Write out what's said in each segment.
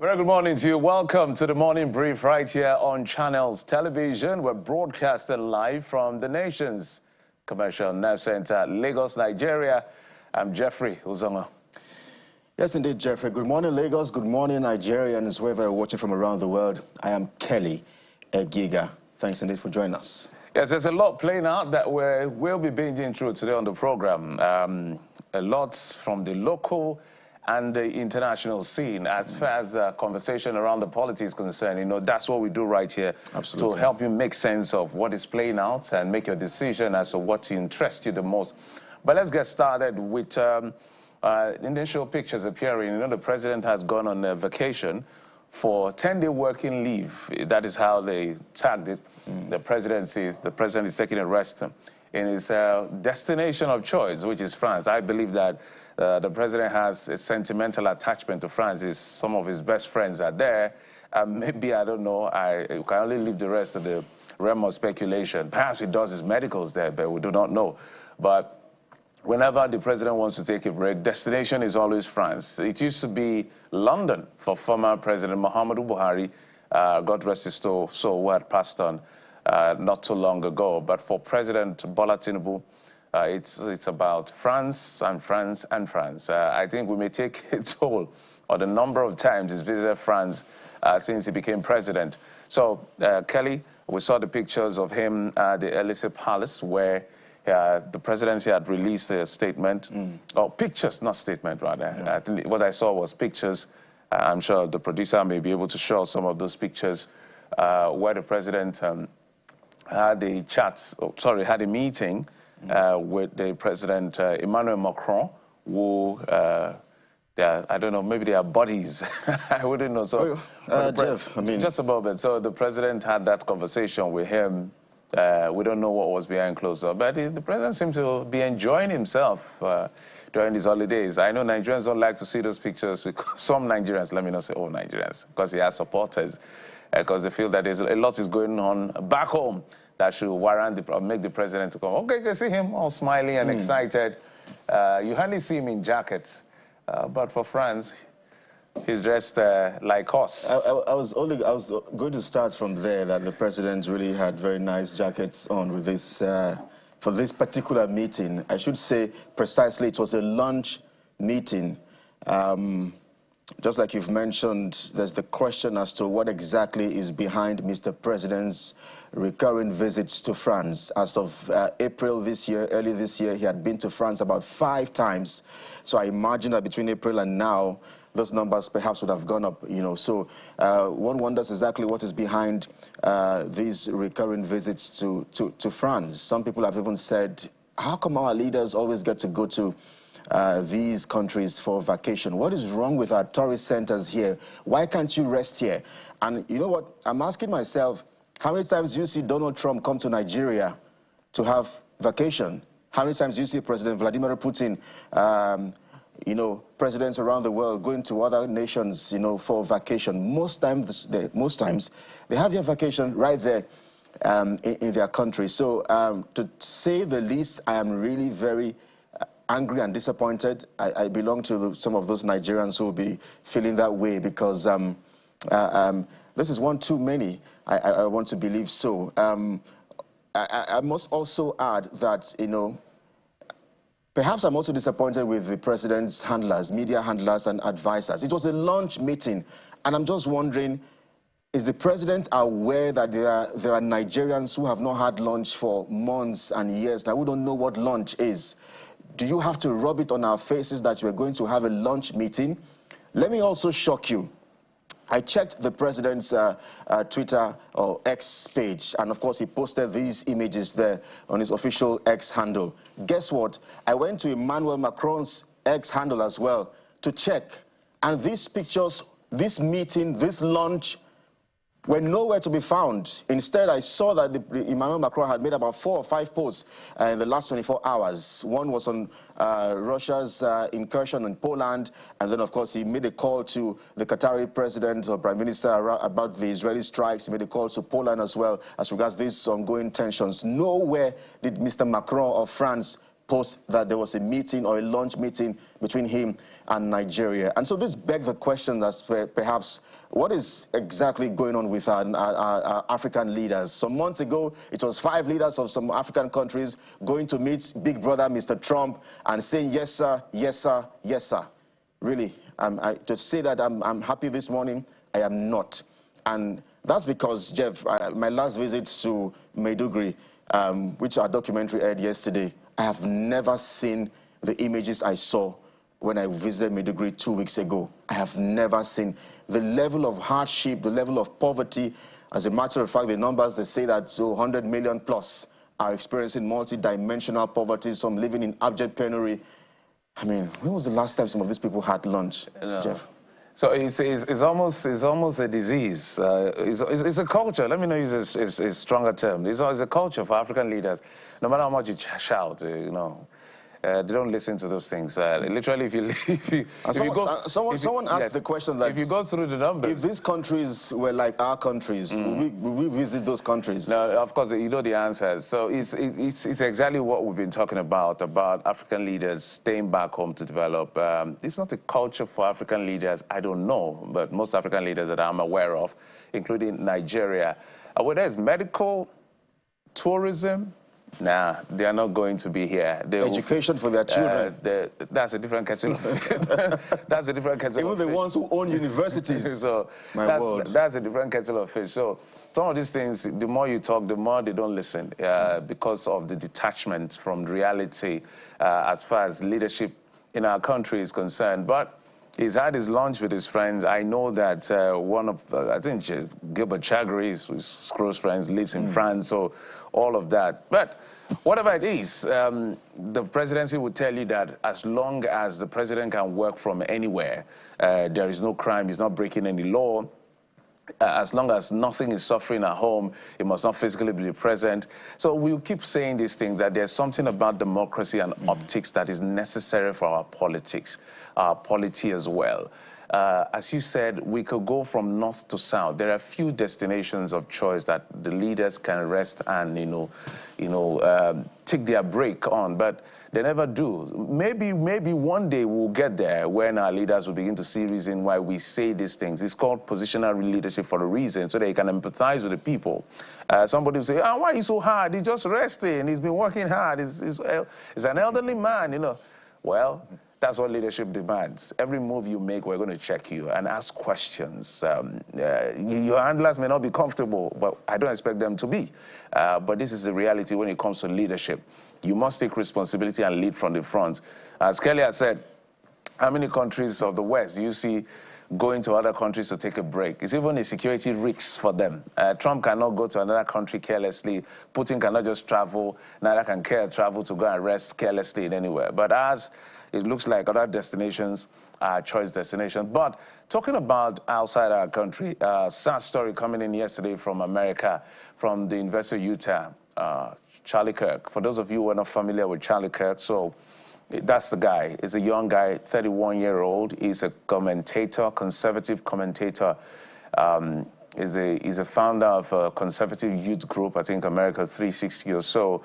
Very good morning to you. Welcome to the Morning Brief right here on Channels Television. We're broadcasting live from the nation's commercial nerve center, Lagos, Nigeria. I'm Jeffrey Uzongo. Yes, indeed, Jeffrey. Good morning, Lagos. Good morning, Nigerians, wherever you're watching from around the world. I am Kelly Egiga. Thanks indeed for joining us. Yes, there's a lot playing out that we'll be binging through today on the program. A lot from the local and the international scene. As far as the conversation around the politics is concerned, you know, that's what we do right here. Absolutely. To help you make sense of what is playing out and make your decision as to what interests you the most. But let's get started with initial pictures appearing. You know, the president has gone on a vacation for 10-day working leave. That is how they tagged it. The president is taking a rest in his destination of choice, which is France. I believe that the president has a sentimental attachment to France. Some of his best friends are there. Maybe, I don't know, I can only leave the rest of the realm of speculation. Perhaps he does his medicals there, but we do not know. But whenever the president wants to take a break, destination is always France. It used to be London for former President Muhammadu Buhari, God rest his soul, who had passed on not too long ago. But for President Bola Tinubu, it's about France and France and France. I think we may take a toll on the number of times he's visited France since he became president. So, Kelly, we saw the pictures of him at the Elysee Palace, where the presidency had released a statement, or pictures, not statement, rather. Yeah. I think what I saw was pictures. I'm sure the producer may be able to show some of those pictures where the president had a meeting with the President Emmanuel Macron, who, I don't know, maybe they are buddies. I wouldn't know. So, Jeff, I mean... Just a moment. So the president had that conversation with him. We don't know what was behind closed doors, but the president seemed to be enjoying himself during his holidays. I know Nigerians don't like to see those pictures, because some Nigerians, let me not say all Nigerians, because he has supporters, because they feel that there's a lot is going on back home that should warrant make the president to come. Okay, you can see him all smiling and excited. You hardly see him in jackets, but for France, he's dressed like us. I was going to start from there, that the president really had very nice jackets on with this, for this particular meeting. I should say precisely it was a lunch meeting. Just like you've mentioned, there's the question as to what exactly is behind Mr. President's recurring visits to France. As of April this year, early this year, he had been to France about 5 times. So I imagine that between April and now, those numbers perhaps would have gone up, you know. So one wonders exactly what is behind these recurring visits to France. Some people have even said, how come our leaders always get to go to these countries for vacation? What is wrong with our tourist centers here? Why can't you rest here? And you know what? I'm asking myself, how many times do you see Donald Trump come to Nigeria to have vacation? How many times do you see President Vladimir Putin, you know, presidents around the world going to other nations, you know, for vacation? Most times they have their vacation right there in their country. So to say the least, I am really very angry and disappointed. I belong to some of those Nigerians who will be feeling that way, because this is one too many. I want to believe so. I must also add that, you know, perhaps I'm also disappointed with the president's handlers, media handlers and advisors. It was a lunch meeting, and I'm just wondering, is the president aware that there are Nigerians who have not had lunch for months and years now, who don't know what lunch is? Do you have to rub it on our faces that you're going to have a lunch meeting? Let me also shock you. I checked the president's Twitter or X page, and of course he posted these images there on his official X handle. Guess what? I went to Emmanuel Macron's X handle as well to check, and these pictures, this meeting, this lunch, were nowhere to be found. Instead, I saw that Emmanuel Macron had made about 4 or 5 posts in the last 24 hours. One was on Russia's incursion in Poland, and then, of course, he made a call to the Qatari president or prime minister about the Israeli strikes. He made a call to Poland as well as regards these ongoing tensions. Nowhere did Mr. Macron of France post that there was a meeting or a lunch meeting between him and Nigeria. And so this begs the question as perhaps what is exactly going on with our African leaders? Some months ago, it was 5 leaders of some African countries going to meet Big Brother, Mr. Trump, and saying, yes, sir, yes, sir, yes, sir. Really, to say that I'm happy this morning, I am not. And that's because, Jeff, my last visit to Maiduguri, which our documentary aired yesterday, I have never seen the images I saw when I visited Maiduguri 2 weeks ago. I have never seen the level of hardship, the level of poverty. As a matter of fact, the numbers, they say that 100 million plus are experiencing multi-dimensional poverty, some living in abject penury. I mean, when was the last time some of these people had lunch, Jeff? So it's almost a disease. It's a culture. Let me not use a stronger term. It's a culture for African leaders. No matter how much you shout, you know, they don't listen to those things. Literally, someone asked the question that if you go through the numbers, if these countries were like our countries, would we visit those countries? No, of course, you know the answers. So it's exactly what we've been talking about African leaders staying back home to develop. It's not a culture for African leaders, I don't know, but most African leaders that I'm aware of, including Nigeria, whether it's medical, tourism, nah, they are not going to be here. Education for their children. That's a different kettle of fish. That's a different kettle Even of fish. Even the ones who own universities. So that's a different kettle of fish. So some of these things, the more you talk, the more they don't listen because of the detachment from reality as far as leadership in our country is concerned. But he's had his lunch with his friends. I know that one of, I think Gilbert Chagri, his close friends, lives in France, so all of that. But whatever it is, the presidency would tell you that as long as the president can work from anywhere, there is no crime, he's not breaking any law. As long as nothing is suffering at home, he must not physically be present. So we'll keep saying these things, that there's something about democracy and optics that is necessary for our politics, our polity as well. As you said, we could go from north to south. There are few destinations of choice that the leaders can rest and, take their break on, but they never do. Maybe one day we'll get there when our leaders will begin to see reason why we say these things. It's called positional leadership for a reason, so they can empathize with the people. Somebody will say, why are you so hard? He's just resting. He's been working hard. He's an elderly man, Well, that's what leadership demands. Every move you make, we're going to check you and ask questions. Your handlers may not be comfortable, but I don't expect them to be. But this is the reality when it comes to leadership. You must take responsibility and lead from the front. As Kelly has said, how many countries of the West do you see going to other countries to take a break? It's even a security risk for them. Trump cannot go to another country carelessly. Putin cannot just travel. Neither can Kerr travel to go and rest carelessly in anywhere. But as it looks like other destinations are choice destinations. But talking about outside our country, sad story coming in yesterday from America, from the University of Utah, Charlie Kirk. For those of you who are not familiar with Charlie Kirk, so that's the guy. He's a young guy, 31-year-old. He's a commentator, conservative commentator. He's a founder of a conservative youth group, I think America 360 or so.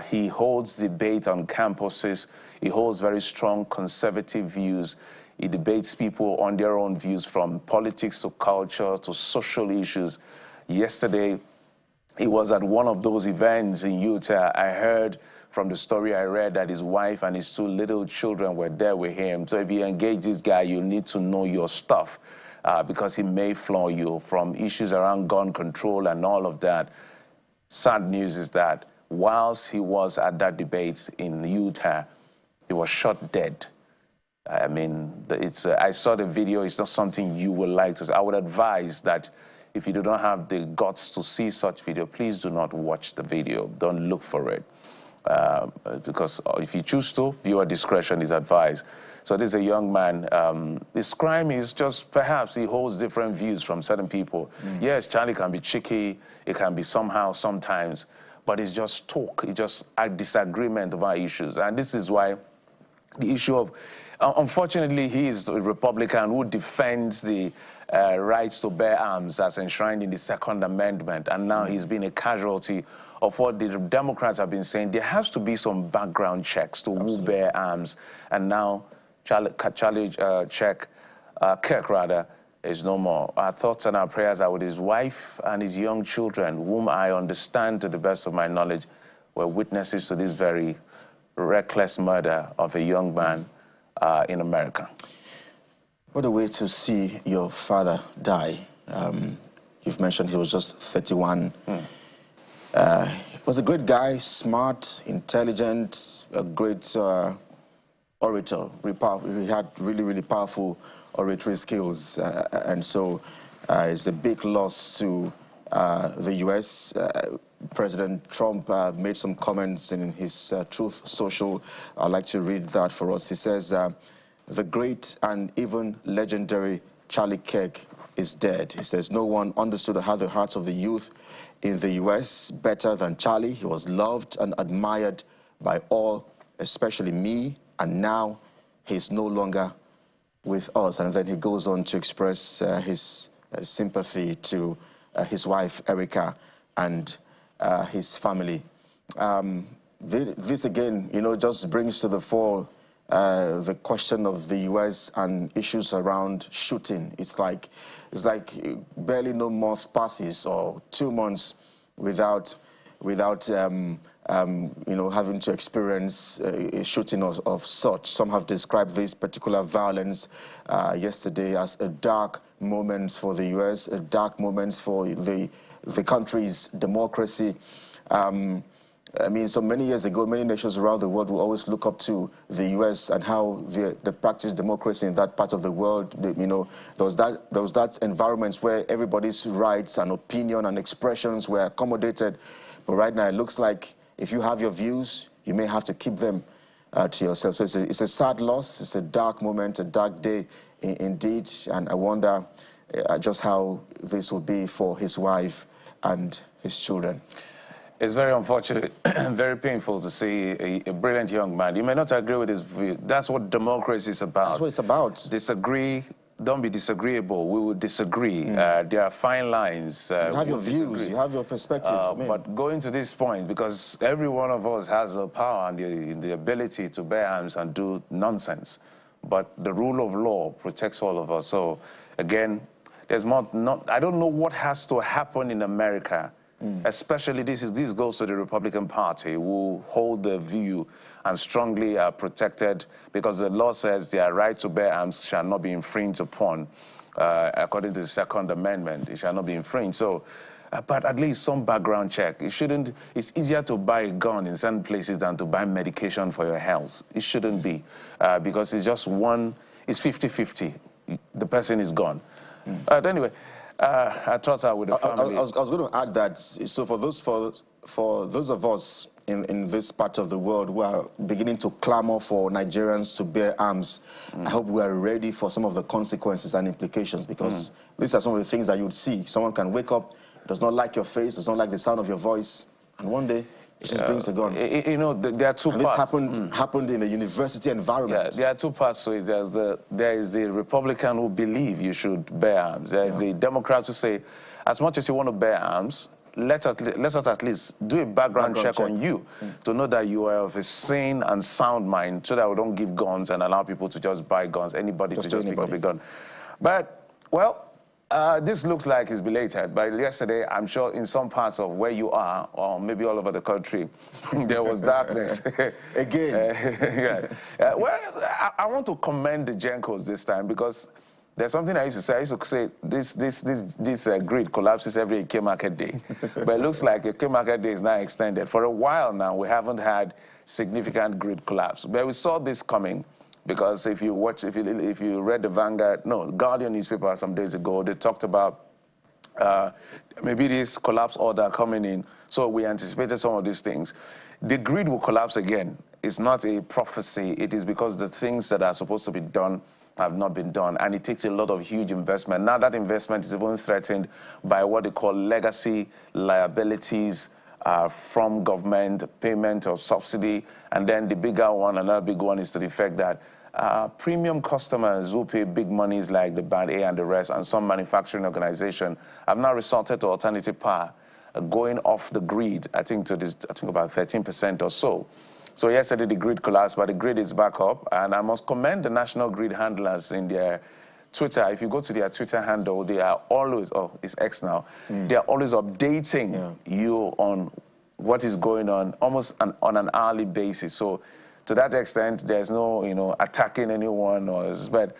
He holds debate on campuses. He holds very strong conservative views. He debates people on their own views, from politics to culture to social issues. Yesterday, he was at one of those events in Utah. I heard from the story I read that his wife and his 2 little children were there with him. So if you engage this guy, you need to know your stuff because he may floor you from issues around gun control and all of that. Sad news is that whilst he was at that debate in Utah, he was shot dead. I mean, I saw the video. It's not something you would like to see. I would advise that if you do not have the guts to see such video, please do not watch the video. Don't look for it. Because if you choose to, viewer discretion is advised. So this is a young man. His crime is just perhaps he holds different views from certain people. Yes, Charlie can be cheeky. It can be somehow, sometimes. But it's just talk. It's just a disagreement about issues. And this is why the issue of, unfortunately, he is a Republican who defends the rights to bear arms as enshrined in the Second Amendment, and now he's been a casualty of what the Democrats have been saying. There has to be some background checks to who bear arms, and now Kirk is no more. Our thoughts and our prayers are with his wife and his young children, whom I understand, to the best of my knowledge, were witnesses to this very reckless murder of a young man in America. What a way to see your father die. You've mentioned he was just 31. He was a great guy, smart, intelligent, a great orator. He had really, really powerful oratory skills. And so it's a big loss to the U.S. President Trump made some comments in his Truth Social. I'd like to read that for us. He says, the great and even legendary Charlie Kirk is dead. He says, no one understood how the hearts of the youth in the U.S. better than Charlie. He was loved and admired by all, especially me, and now he's no longer with us. And then he goes on to express his sympathy to his wife, Erica, and his family. This again, you know, just brings to the fore the question of the U.S. and issues around shooting. It's like barely no month passes or 2 months without you know, having to experience a shooting of such. Some have described this particular violence yesterday as a dark moment for the U.S., a dark moment for the country's democracy. I mean, so many years ago, many nations around the world will always look up to the U.S. and how they practice democracy in that part of the world. You know, there was that environment where everybody's rights and opinion and expressions were accommodated. But right now, it looks like if you have your views, you may have to keep them to yourself. So it's a sad loss. It's a dark moment, a dark day indeed. And I wonder just how this will be for his wife and his children. It's very unfortunate and very painful to see a brilliant young man. You may not agree with his view. That's what democracy is about. That's what it's about. Disagree, don't be disagreeable. We will disagree. There are fine lines. You have your views, you have your perspectives. But going to this point, because every one of us has the power and the ability to bear arms and do nonsense. But the rule of law protects all of us. So again, there's I don't know what has to happen in America. Especially this goes to the Republican Party, who hold the view and strongly are protected, because the law says their right to bear arms shall not be infringed upon. According to the Second Amendment, it shall not be infringed. So, but at least some background check. It's easier to buy a gun in certain places than to buy medication for your health. It shouldn't be, because it's just it's 50-50. The person is gone. Anyway. I trust her with the family. I was going to add that, so for those of us in this part of the world who are beginning to clamor for Nigerians to bear arms, I hope we are ready for some of the consequences and implications, because these are some of the things that you would see. Someone can wake up, does not like your face, does not like the sound of your voice, and one day it just brings a gun. You know, there are two parts. This happened in a university environment. Yeah, there are two parts to it. There is the Republican who believe you should bear arms. There is the Democrats who say, as much as you want to bear arms, let us at least do a background check on you to know that you are of a sane and sound mind, so that we don't give guns and allow people to just buy guns, anybody to just pick up a gun. But, well, this looks like it's belated, but yesterday, I'm sure in some parts of where you are, or maybe all over the country, there was darkness. Again. Well, I want to commend the Gencos this time, because there's something I used to say. I used to say this grid collapses every Eke Market Day. But it looks like Eke Market Day is now extended. For a while now, we haven't had significant grid collapse. But we saw this coming. Because if you read the Guardian newspaper some days ago, they talked about maybe this collapse order coming in. So we anticipated some of these things. The grid will collapse again. It's not a prophecy. It is because the things that are supposed to be done have not been done. And it takes a lot of huge investment. Now that investment is even threatened by what they call legacy liabilities from government, payment of subsidy. And then the bigger one, another big one, is to the effect that premium customers who pay big monies like the Band A and the rest, and some manufacturing organization have now resorted to alternative power, going off the grid, I think about 13% or so. So yesterday the grid collapsed, but the grid is back up, and I must commend the national grid handlers in their Twitter. If you go to their Twitter handle, they are always, it's X now, they are always updating you on what is going on, almost on an hourly basis. So to that extent, there's no, attacking anyone, but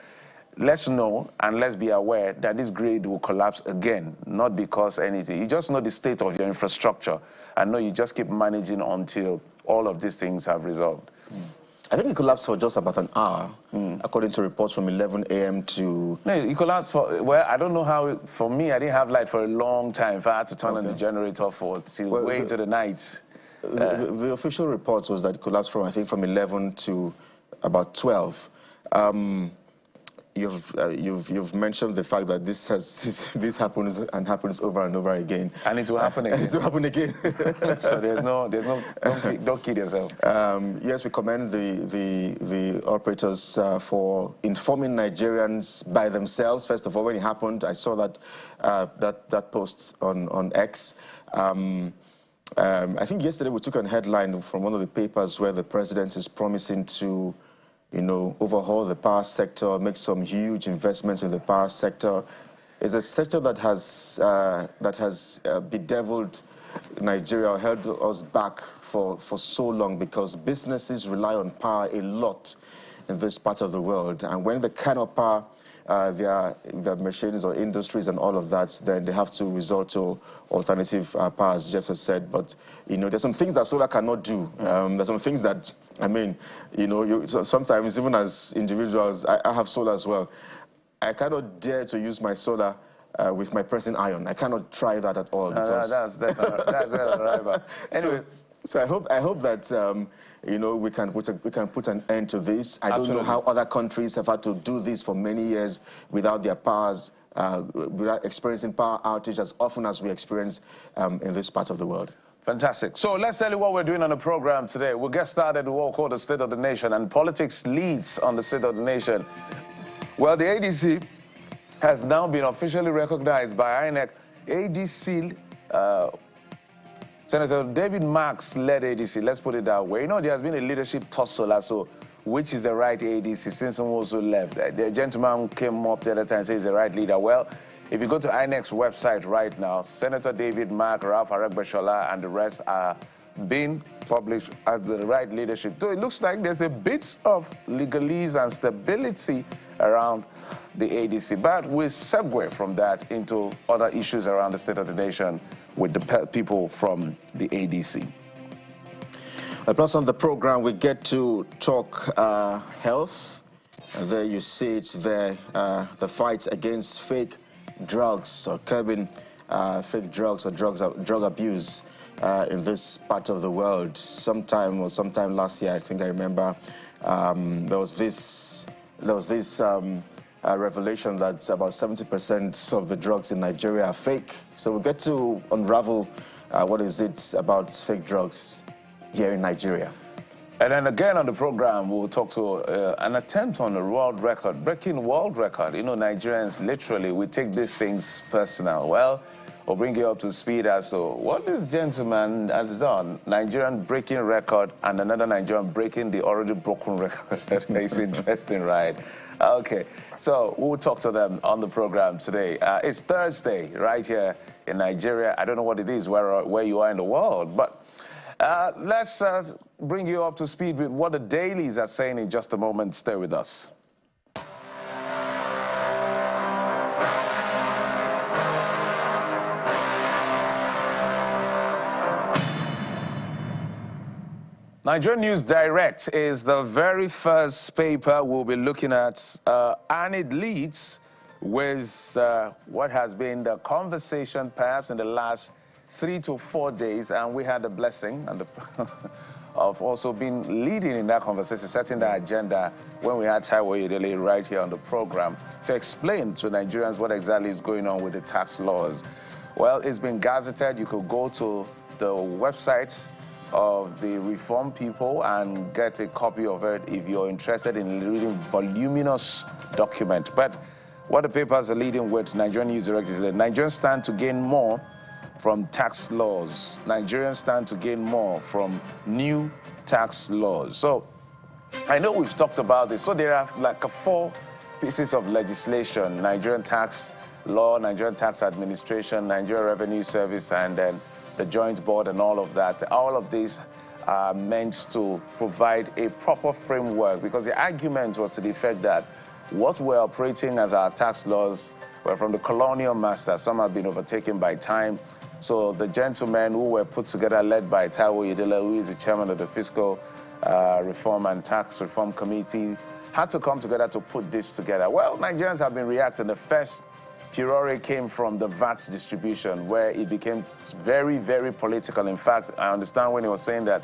let's know and let's be aware that this grid will collapse again, not because anything. You just know the state of your infrastructure, and know you just keep managing until all of these things have resolved. I think it collapsed for just about an hour, according to reports from 11 a.m. to... No, it collapsed for, well, I don't know how, for me, I didn't have light for a long time. If I had to turn on the generator till way into the night. The official reports was that it collapsed from, I think, from 11 to about 12. You've mentioned the fact that this happens and happens over and over again. And it will happen again. And it will happen again. So don't kid yourself. Yes, we commend the operators for informing Nigerians by themselves. First of all, when it happened, I saw that post on X. I think yesterday we took a headline from one of the papers where the president is promising to overhaul the power sector, make some huge investments in the power sector. It's a sector that has bedeviled Nigeria, held us back for so long, because businesses rely on power a lot in this part of the world. And when they cannot power their machines or industries and all of that, then they have to resort to alternative power, as Jeff has said. But, there's some things that solar cannot do. There's some things that, sometimes even as individuals, I have solar as well. I cannot dare to use my solar with my pressing iron. I cannot try that at all. Because that's anyway. So I hope that we can put an end to this. I don't know how other countries have had to do this for many years without their powers, without experiencing power outage as often as we experience in this part of the world. Fantastic. So let's tell you what we're doing on the program today. We'll get started with what we call the State of the Nation, and politics leads on the State of the Nation. Well, the ADC has now been officially recognized by INEC. ADC, Senator David Marks led ADC, let's put it that way. There has been a leadership tussle, so which is the right ADC since also left. The gentleman came up the other time and said he's the right leader. Well, if you go to INEC's website right now, Senator David Mark, Ralph Aregbesola, and the rest are being published as the right leadership. So it looks like there's a bit of legalese and stability around the ADC. But we'll segue from that into other issues around the State of the Nation with the people from the ADC. Plus on the program, we get to talk health. There you see it there, the fight against fake drugs, or curbing fake drugs or drug abuse in this part of the world. Sometime last year, I think I remember, there was this revelation that about 70% of the drugs in Nigeria are fake. So we'll get to unravel what is it about fake drugs here in Nigeria. And then again on the program, we'll talk to an attempt on a world record, breaking world record. Nigerians, literally, we take these things personal. Well, we'll bring you up to speed as to what this gentleman has done. Nigerian breaking record and another Nigerian breaking the already broken record. It's interesting, right? Okay, so we'll talk to them on the program today. It's Thursday right here in Nigeria. I don't know what it is where you are in the world, but let's bring you up to speed with what the dailies are saying in just a moment. Stay with us. Nigerian News Direct is the very first paper we'll be looking at, and it leads with what has been the conversation perhaps in the last 3 to 4 days, and we had the blessing and of also being leading in that conversation, setting the agenda when we had Taiwo Yedele right here on the program to explain to Nigerians what exactly is going on with the tax laws. Well, it's been gazetted. You could go to the website of the Reform People and get a copy of it if you're interested in reading voluminous document. But what the papers are leading with, Nigerian News Direct, is that Nigerians stand to gain more from tax laws. Nigerians stand to gain more from new tax laws. So I know we've talked about this. So there are like 4 pieces of legislation: Nigerian tax law, Nigerian tax administration, Nigerian Revenue Service, and then the joint board and all of that. All of these are meant to provide a proper framework, because the argument was to the effect that what we're operating as our tax laws were from the colonial masters. Some have been overtaken by time. So the gentlemen who were put together, led by Taiwo Yedele, who is the chairman of the Fiscal Reform and Tax Reform Committee, had to come together to put this together. Well, Nigerians have been reacting. The first furore came from the VAT distribution, where it became very, very political. In fact, I understand when he was saying that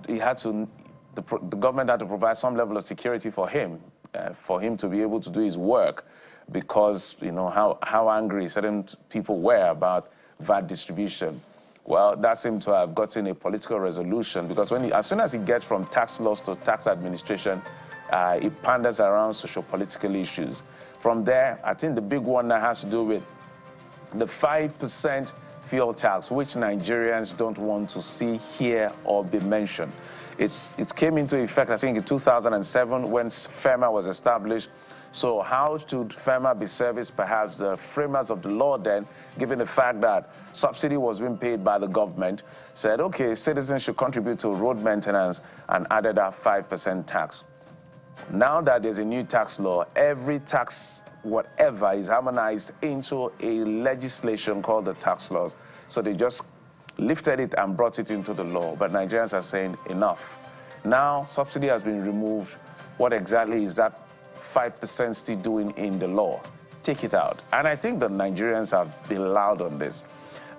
he had to, the government had to provide some level of security for him to be able to do his work, because you know how angry certain people were about VAT distribution. Well, that seemed to have gotten a political resolution, because as soon as it gets from tax laws to tax administration, it panders around socio-political issues. From there, I think the big one that has to do with the 5% fuel tax, which Nigerians don't want to see, hear, or be mentioned. It came into effect, I think, in 2007 when FEMA was established. So how should FEMA be serviced? Perhaps the framers of the law then, given the fact that subsidy was being paid by the government, said, okay, citizens should contribute to road maintenance, and added that 5% tax. Now that there's a new tax law, every tax, whatever, is harmonized into a legislation called the tax laws. So they just lifted it and brought it into the law. But Nigerians are saying enough. Now subsidy has been removed. What exactly is that 5% still doing in the law? Take it out. And I think the Nigerians have been loud on this.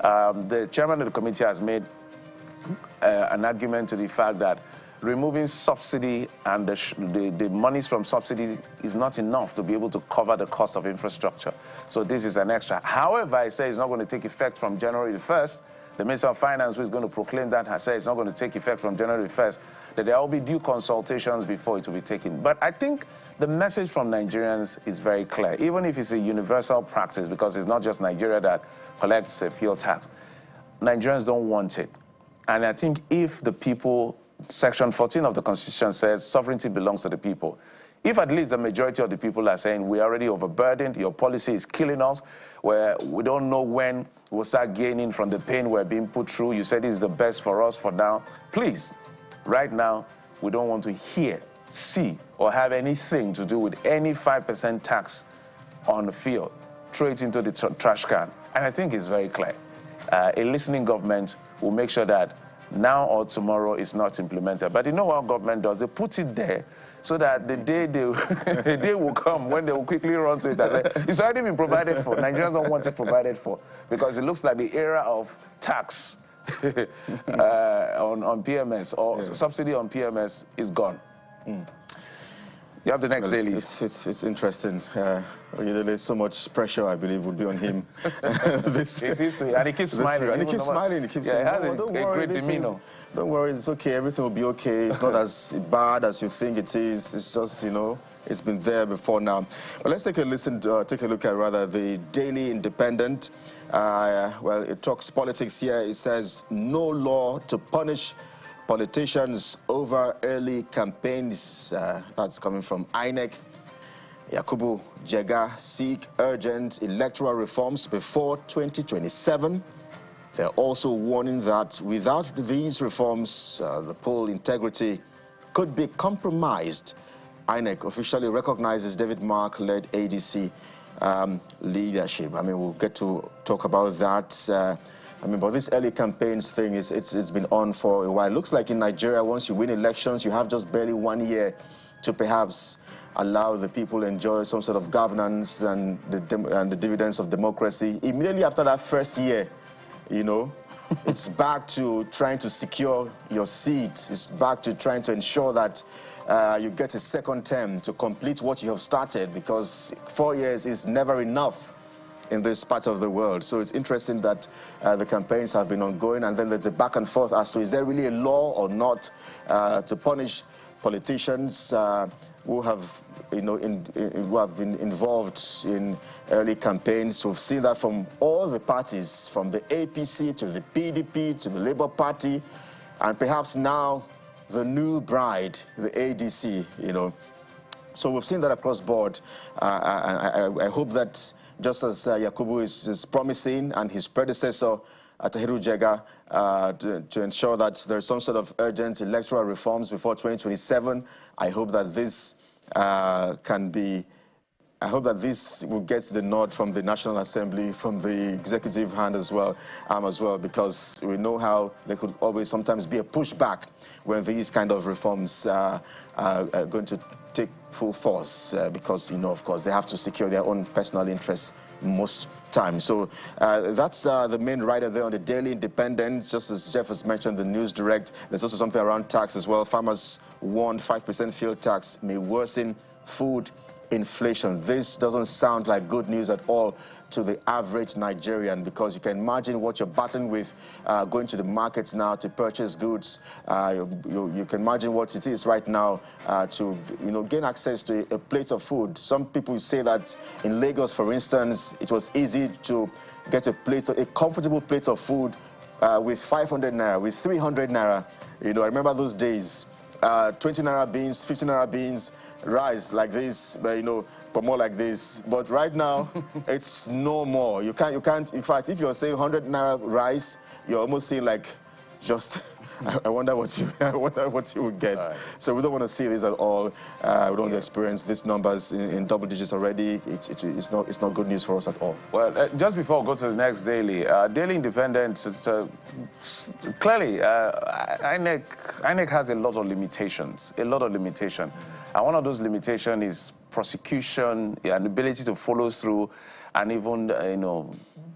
The chairman of the committee has made an argument to the fact that removing subsidy and the monies from subsidy is not enough to be able to cover the cost of infrastructure. So this is an extra. However, I say it's not going to take effect from January the 1st. The Minister of Finance, who is going to proclaim that, has said it's not going to take effect from January the 1st, that there will be due consultations before it will be taken. But I think the message from Nigerians is very clear, even if it's a universal practice, because it's not just Nigeria that collects a fuel tax. Nigerians don't want it. And I think if the people, Section 14 of the Constitution says sovereignty belongs to the people. If at least the majority of the people are saying we're already overburdened, your policy is killing us, where we don't know when we'll start gaining from the pain we're being put through, you said this is the best for us for now, please, right now, we don't want to hear, see, or have anything to do with any 5% tax on the field. Throw it into the trash can. And I think it's very clear. A listening government will make sure that now or tomorrow it's not implemented. But you know what government does? They put it there so that the day the day will come when they will quickly run to it and say, it's already been provided for. Nigerians don't want it provided for, because it looks like the era of tax on PMS or subsidy on PMS is gone. You have the next daily. It's interesting. There's so much pressure, I believe, would be on him. And he keeps smiling. And he keeps smiling. He keeps saying, don't worry, don't worry, it's okay, everything will be okay. It's not as bad as you think it is. It's just, you know, it's been there before now. But let's take a look at rather the Daily Independent. Well, it talks politics here. It says, no law to punish politicians over early campaigns. That's coming from INEC. Yakubu Jega seek urgent electoral reforms before 2027. They're also warning that without these reforms, the poll integrity could be compromised. INEC officially recognizes David Mark-led ADC leadership. I mean, we'll get to talk about that. But this early campaigns thing, it's been on for a while. It looks like in Nigeria, once you win elections, you have just barely 1 year to perhaps allow the people to enjoy some sort of governance and the dividends of democracy. Immediately after that first year, you know, it's back to trying to secure your seat. It's back to trying to ensure that you get a second term to complete what you have started, because 4 years is never enough in this part of the world. So it's interesting that the campaigns have been ongoing, and then there's a back and forth as to is there really a law or not to punish politicians who have, who have been involved in early campaigns. We've seen that from all the parties, from the APC to the PDP to the Labour Party, and perhaps now the new bride, the ADC, So we've seen that across board. I hope that just as Yakubu is promising, and his predecessor, Tahiru Jega, to ensure that there's some sort of urgent electoral reforms before 2027, I hope that this I hope that this will get the nod from the National Assembly, from the executive hand as well, because we know how there could always sometimes be a pushback when these kind of reforms are going to take full force, because, of course, they have to secure their own personal interests most times. So that's the main writer there on the Daily Independent. Just as Jeff has mentioned, the News Direct, there's also something around tax as well. Farmers warned 5% fuel tax may worsen food inflation. This doesn't sound like good news at all to the average Nigerian, because you can imagine what you're battling with going to the markets now to purchase goods. You can imagine what it is right now to gain access to a plate of food. Some people say that in Lagos, for instance, it was easy to get a comfortable plate of food with 500 naira, with 300 naira. I remember those days. 20 naira beans, 15 naira beans, rice like this, but more like this. But right now, it's no more. You can't. In fact, if you're saying 100 naira rice, you're almost saying like, just. I wonder what you would get. Right. So we don't want to see this at all. We don't want to experience these numbers in double digits already. It's not good news for us at all. Well, just before we go to the next Daily Independent, clearly INEC has a lot of limitations. And one of those limitations is prosecution, and ability to follow through, and even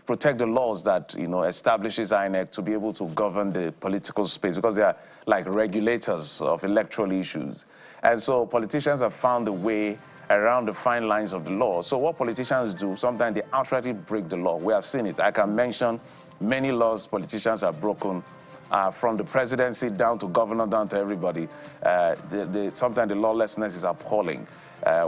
protect the laws that establishes INEC to be able to govern the political space, because they are like regulators of electoral issues. And so politicians have found a way around the fine lines of the law. So what politicians do, sometimes they outrightly break the law. We have seen it. I can mention many laws politicians have broken, from the presidency down to governor, down to everybody. Sometimes the lawlessness is appalling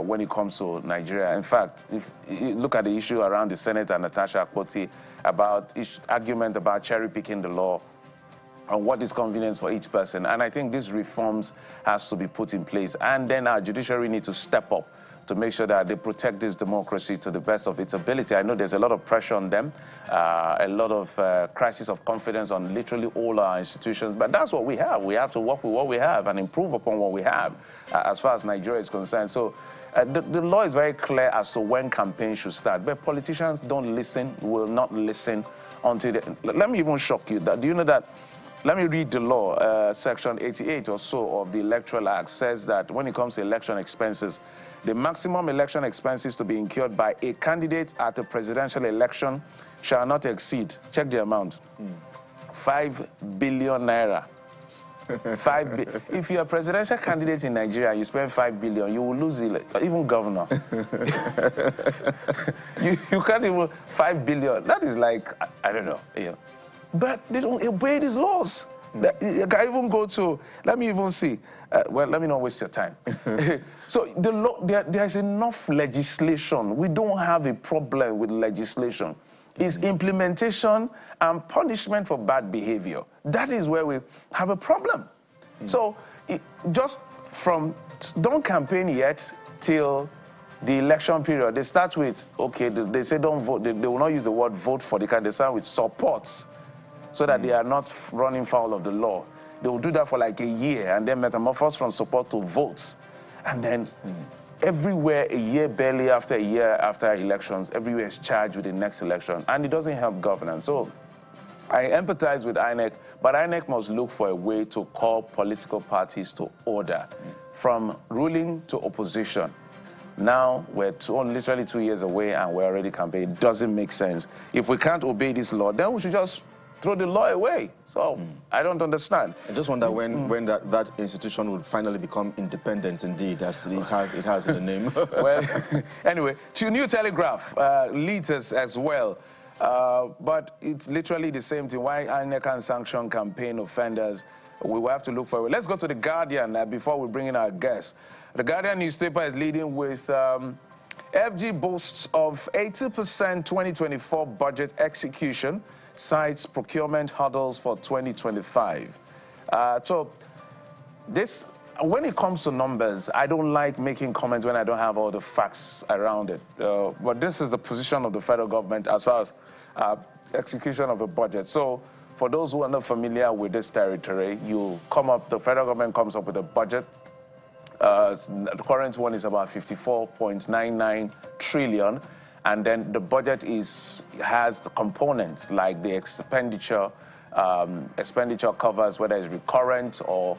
when it comes to Nigeria. In fact, if you look at the issue around the Senator Natasha Akpoti about argument about cherry-picking the law and what is convenient for each person. And I think these reforms has to be put in place. And then our judiciary needs to step up to make sure that they protect this democracy to the best of its ability. I know there's a lot of pressure on them, a lot of crisis of confidence on literally all our institutions, but that's what we have. We have to work with what we have and improve upon what we have as far as Nigeria is concerned. So the law is very clear as to when campaigns should start, but politicians don't listen, will not listen until let me even shock you. Do you know that? Let me read the law. Section 88 or so of the Electoral Act says that when it comes to election expenses, the maximum election expenses to be incurred by a candidate at a presidential election shall not exceed, check the amount, 5 billion naira. If you're a presidential candidate in Nigeria and you spend 5 billion, you will lose even governor. you can't even 5 billion. That is like, I don't know. But they don't obey these laws. You can even go to, let me even see. Well, let me not waste your time. So the law, there's enough legislation. We don't have a problem with legislation. It's implementation and punishment for bad behavior. That is where we have a problem. So just from, don't campaign yet till the election period. They start with, okay, they say don't vote. They will not use the word vote for the candidate. They start with supports, so that they are not running foul of the law. They will do that for like a year and then metamorphose from support to votes. And then everywhere, a year after elections, everywhere is charged with the next election. And it doesn't help governance. So I empathize with INEC, but INEC must look for a way to call political parties to order, from ruling to opposition. Now we're literally 2 years away and we're already campaigning. It doesn't make sense. If we can't obey this law, then we should just throw the law away. So I don't understand. I just wonder when that institution will finally become independent indeed, as it has in the name. Well, anyway, to New Telegraph leads us as well. But it's literally the same thing. Why INEC can sanction campaign offenders? We will have to look for it. Let's go to The Guardian before we bring in our guest. The Guardian newspaper is leading with FG boasts of 80% 2024 budget execution, cites procurement hurdles for 2025. So this, when it comes to numbers, I don't like making comments when I don't have all the facts around it. But this is the position of the federal government as far as execution of a budget. So for those who are not familiar with this territory, the federal government comes up with a budget. The current one is about 54.99 trillion, and then the budget has the components like the expenditure covers whether it's recurrent or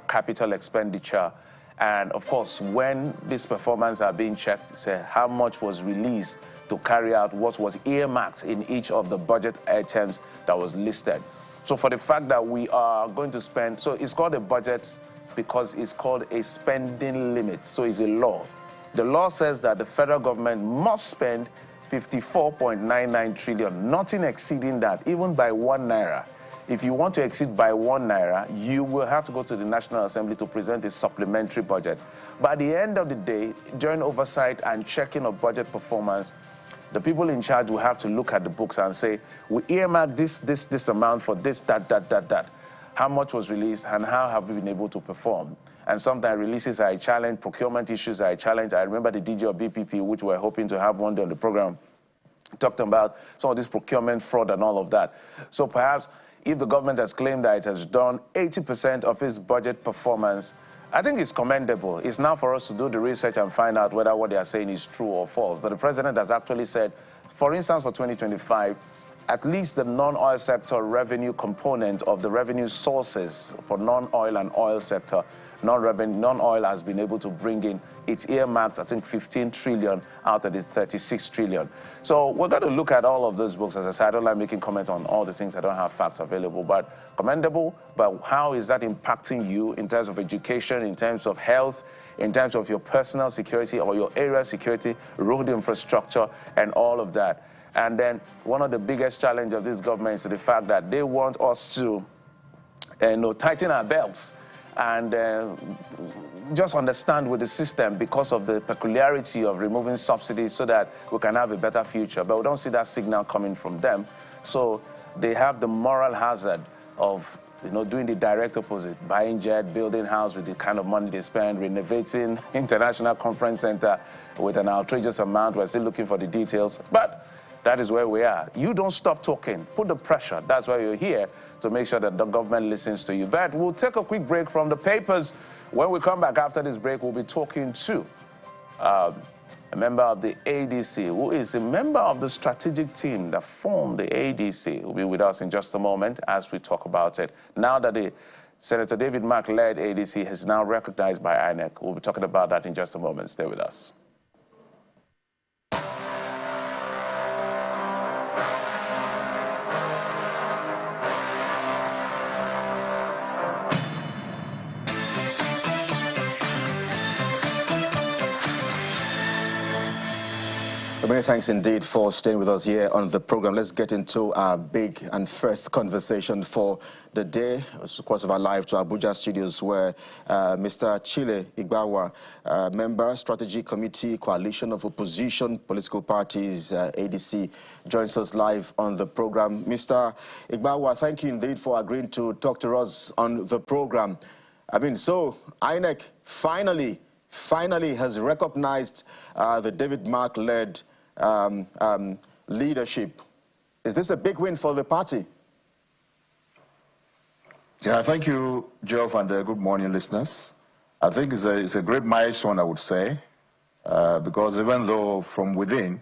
capital expenditure, and of course when these performances are being checked, say how much was released to carry out what was earmarked in each of the budget items that was listed. So for the fact that we are going to spend, so it's called a budget because it's called a spending limit, so it's a law. The law says that the federal government must spend 54.99 trillion, nothing exceeding that, even by 1 naira. If you want to exceed by 1 naira, you will have to go to the National Assembly to present a supplementary budget. But at the end of the day, during oversight and checking of budget performance, the people in charge will have to look at the books and say, we earmarked this amount for this, that. How much was released and how have we been able to perform? And sometimes releases are a challenge, procurement issues are a challenge. I remember the DG of BPP, which we're hoping to have one day on the program, talked about some of this procurement fraud and all of that. So perhaps if the government has claimed that it has done 80% of its budget performance, I think it's commendable. It's now for us to do the research and find out whether what they are saying is true or false. But the president has actually said, for instance, for 2025, at least the non-oil sector revenue component of the revenue sources for non-oil and oil sector, non-oil has been able to bring in its earmarked, I think, 15 trillion out of the 36 trillion. So we're going to look at all of those books. As I said, I don't like making comment on all the things. I don't have facts available, but commendable. But how is that impacting you in terms of education, in terms of health, in terms of your personal security or your area security, road infrastructure, and all of that? And then one of the biggest challenges of this government is the fact that they want us to tighten our belts and just understand with the system because of the peculiarity of removing subsidies so that we can have a better future. But we don't see that signal coming from them. So they have the moral hazard of doing the direct opposite, buying jet, building house with the kind of money they spend, renovating International Conference Center with an outrageous amount. We're still looking for the details. But that is where we are. You don't stop talking. Put the pressure. That's why you're here, to make sure that the government listens to you. But we'll take a quick break from the papers. When we come back after this break, we'll be talking to a member of the ADC, who is a member of the strategic team that formed the ADC. Will be with us in just a moment as we talk about it. Now that the Senator David Mark-led ADC is now recognized by INEC, we'll be talking about that in just a moment. Stay with us. Many thanks indeed for staying with us here on the program. Let's get into our big and first conversation for the day. Of course, of our live to Abuja studios, where Mr. Chile Igbawa, member, Strategy Committee, Coalition of Opposition Political Parties, ADC, joins us live on the program. Mr. Igbawa, thank you indeed for agreeing to talk to us on the program. I mean, so INEC finally has recognized the David Mark-led leadership. Is this a big win for the party? Yeah, thank you, Geoff, and good morning, listeners. I think it's a great milestone, I would say, because even though from within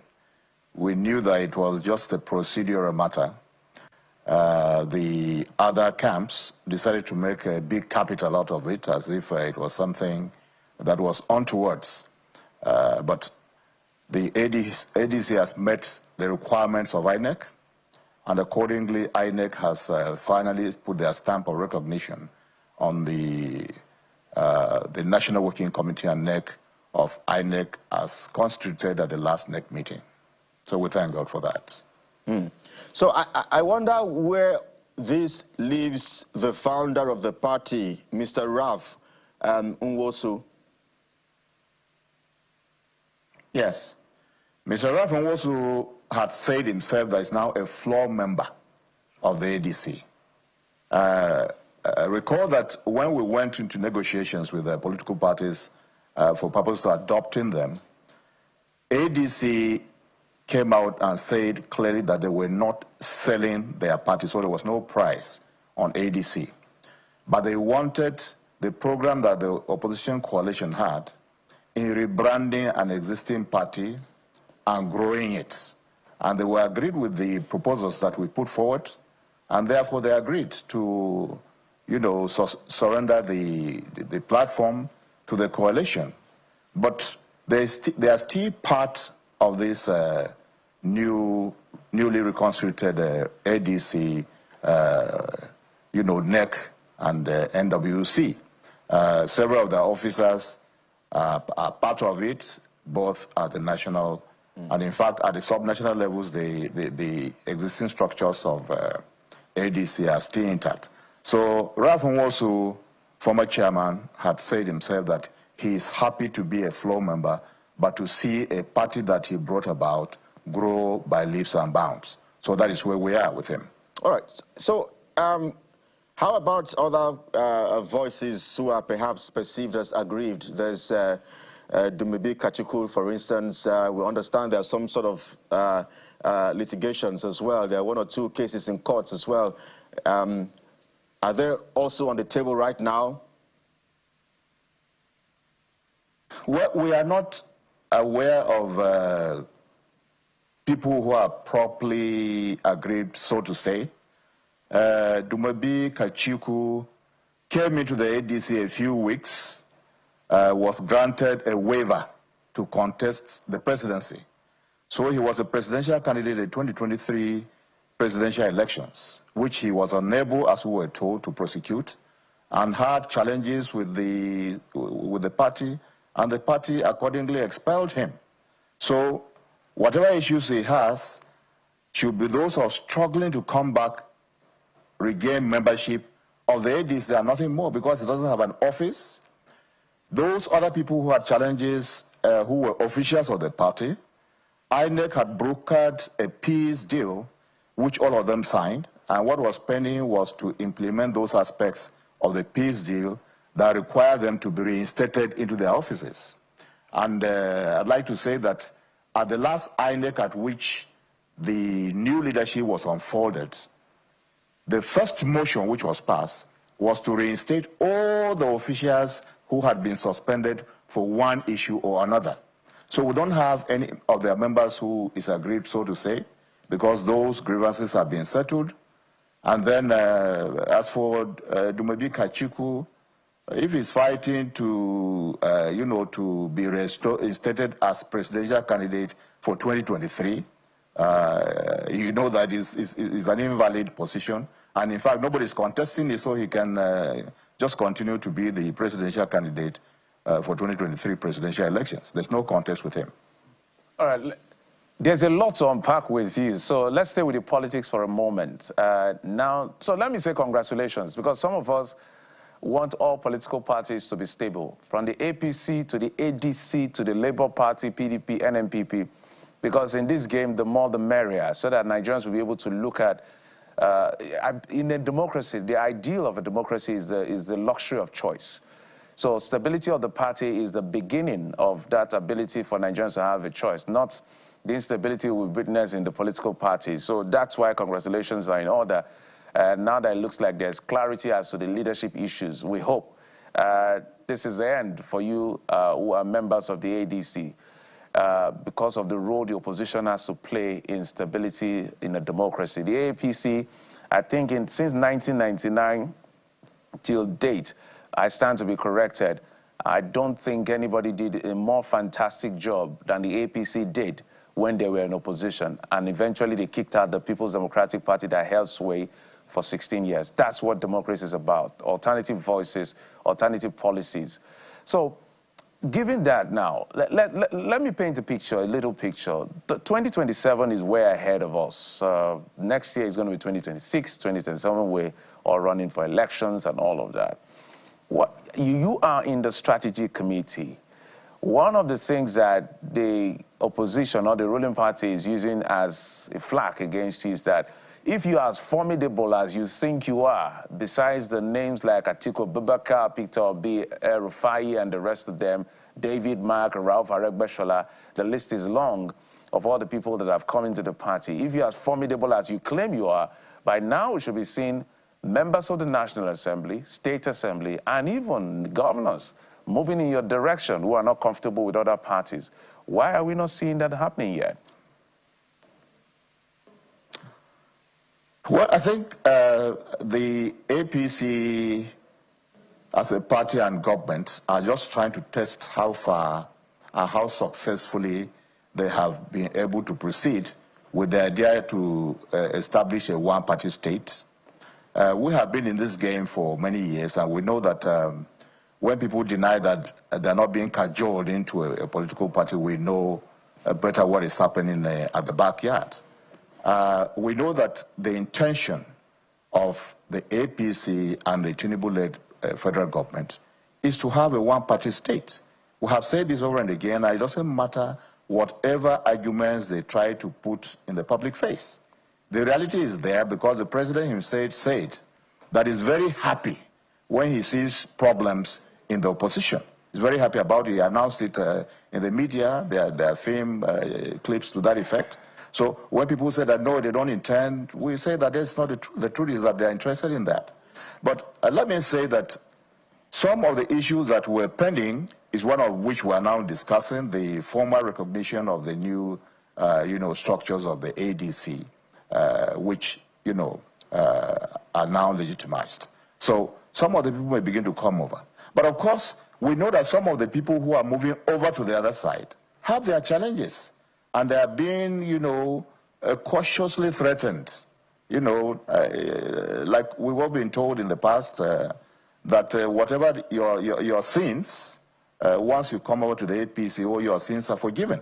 we knew that it was just a procedural matter, the other camps decided to make a big capital out of it, as if it was something that was untowards. But the ADC has met the requirements of INEC. and accordingly, INEC has finally put their stamp of recognition on the National Working Committee and NEC of INEC as constituted at the last NEC meeting. So we thank God for that. So I wonder where this leaves the founder of the party, Mr. Ralph Nwosu. Yes. Mr. Ralph Nwosu had said himself that he's now a floor member of the ADC. Recall that when we went into negotiations with the political parties for purpose of adopting them, ADC came out and said clearly that they were not selling their party, so there was no price on ADC. But they wanted the program that the opposition coalition had in rebranding an existing party and growing it. And they were agreed with the proposals that we put forward, and therefore they agreed to, surrender the platform to the coalition. But they are still part of this newly reconstituted ADC, NEC and NWC. Several of the officers are part of it, both at the national and, in fact, at the sub-national levels, the existing structures of ADC are still intact. So Ralph Nwosu, former chairman, had said himself that he is happy to be a floor member, but to see a party that he brought about grow by leaps and bounds. So that is where we are with him. All right. So how about other voices who are perhaps perceived as aggrieved? There's Dumebi Kachikul, for instance. We understand there are some sort of litigations as well. There are 1 or 2 cases in courts as well. Are they also on the table right now? Well, we are not aware of people who are properly aggrieved, so to say. Dumebi Kachikul came into the ADC a few weeks, was granted a waiver to contest the presidency. So he was a presidential candidate in the 2023 presidential elections, which he was unable, as we were told, to prosecute, and had challenges with the party, and the party accordingly expelled him. So whatever issues he has should be those of struggling to come back, regain membership of the ADC and nothing more, because it doesn't have an office. Those other people who had challenges, who were officials of the party, INEC had brokered a peace deal, which all of them signed, and what was pending was to implement those aspects of the peace deal that required them to be reinstated into their offices. And I'd like to say that at the last INEC at which the new leadership was unfolded, the first motion which was passed was to reinstate all the officials who had been suspended for one issue or another. So we don't have any of their members who is aggrieved, so to say, because those grievances have been settled. And then as for Dumebi Kachikul, if he's fighting to, to be reinstated as presidential candidate for 2023, that is an invalid position. And in fact, nobody's contesting it, so he can just continue to be the presidential candidate for 2023 presidential elections. There's no contest with him. All right. There's a lot to unpack with you, so let's stay with the politics for a moment. So let me say congratulations, because some of us want all political parties to be stable, from the APC to the ADC to the Labour Party, PDP, NMPP, because in this game, the more the merrier, so that Nigerians will be able to look at, in a democracy, the ideal of a democracy is the luxury of choice. So stability of the party is the beginning of that ability for Nigerians to have a choice, not the instability we witness in the political parties. So that's why congratulations are in order. Now that it looks like there's clarity as to the leadership issues, we hope this is the end for you who are members of the ADC because of the role the opposition has to play in stability in a democracy. The APC, I think since 1999 till date, I stand to be corrected, I don't think anybody did a more fantastic job than the APC did when they were in opposition. And eventually they kicked out the People's Democratic Party that held sway for 16 years. That's what democracy is about. Alternative voices, alternative policies. So given that now, let me paint a picture, a little picture. 2027 is way ahead of us. Next year is going to be 2026, 2027, we're all running for elections and all of that. You are in the strategy committee. One of the things that the opposition or the ruling party is using as a flag against you is that if you are as formidable as you think you are, besides the names like Atiku Abubakar, Peter Obi, Rufai, and the rest of them, David Mark, Ralph Aregbesola, the list is long of all the people that have come into the party. If you are as formidable as you claim you are, by now we should be seeing members of the National Assembly, State Assembly, and even governors moving in your direction who are not comfortable with other parties. Why are we not seeing that happening yet? Well, I think the APC as a party and government are just trying to test how far and how successfully they have been able to proceed with the idea to establish a one-party state. We have been in this game for many years, and we know that when people deny that they're not being cajoled into a political party, we know better what is happening at the backyard. We know that the intention of the APC and the Tinubu-led federal government is to have a one-party state. We have said this over and again, and it doesn't matter whatever arguments they try to put in the public face. The reality is there because the president himself said that he's very happy when he sees problems in the opposition. He's very happy about it. He announced it in the media. There are film clips to that effect. So when people say that, no, they don't intend, we say that that's not the truth. The truth is that they're interested in that. But let me say that some of the issues that were pending is one of which we are now discussing, the formal recognition of the new, structures of the ADC, which, are now legitimized. So some of the people may begin to come over. But of course, we know that some of the people who are moving over to the other side have their challenges. And they are being, cautiously threatened. Like we've all been told in the past that whatever your sins, once you come over to the APC, all your sins are forgiven.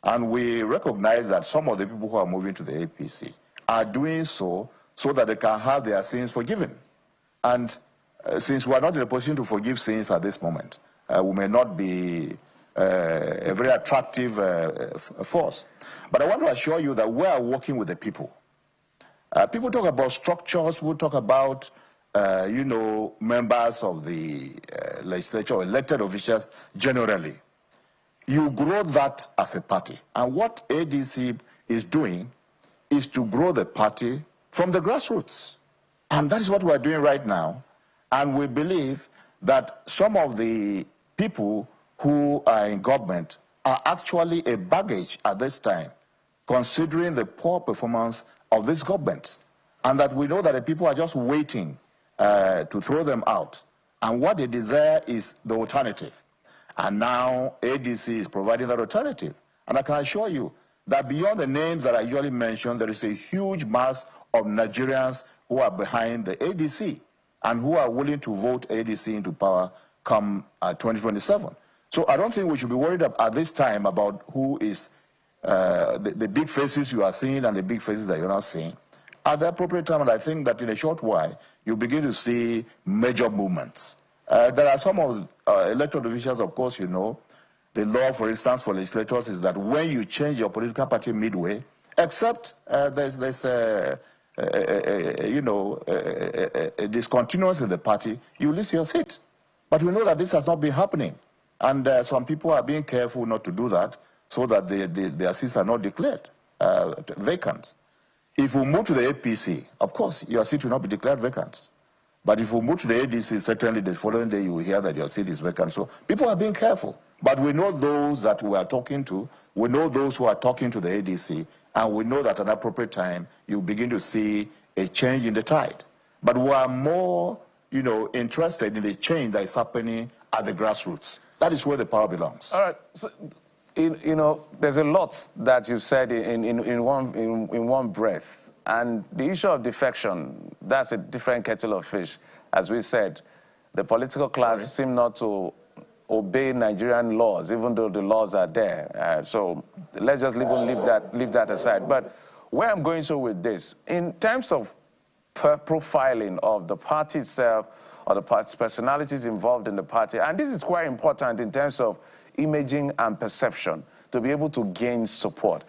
And we recognize that some of the people who are moving to the APC are doing so that they can have their sins forgiven. And since we are not in a position to forgive sins at this moment, we may not be a very attractive force. But I want to assure you that we are working with the people. People talk about structures, we talk about, members of the legislature, or elected officials generally. You grow that as a party. And what ADC is doing is to grow the party from the grassroots. And that is what we are doing right now. And we believe that some of the people who are in government are actually a baggage at this time, considering the poor performance of this government. And that we know that the people are just waiting to throw them out. And what they desire is the alternative. And now ADC is providing that alternative. And I can assure you that beyond the names that I usually mention, there is a huge mass of Nigerians who are behind the ADC and who are willing to vote ADC into power come 2027. So I don't think we should be worried at this time about who is the big faces you are seeing and the big faces that you're not seeing. At the appropriate time, and I think that in a short while, you begin to see major movements. There are some of elected officials, of course, the law, for instance, for legislators is that when you change your political party midway, except there's a discontinuance in the party, you lose your seat. But we know that this has not been happening. And some people are being careful not to do that so that their seats are not declared vacant. If we move to the APC, of course, your seat will not be declared vacant. But if we move to the ADC, certainly the following day you will hear that your seat is vacant. So people are being careful. But we know those that we are talking to, we know those who are talking to the ADC, and we know that at an appropriate time, you begin to see a change in the tide. But we are more, interested in the change that is happening at the grassroots. That is where the power belongs. All right. So You know, there's a lot that you said in one breath. And the issue of defection, that's a different kettle of fish. As we said, the political class seem not to obey Nigerian laws, even though the laws are there. So let's just leave that aside. But where I'm going to with this, in terms of profiling of the party itself, or the party's personalities involved in the party, and this is quite important in terms of imaging and perception, to be able to gain support.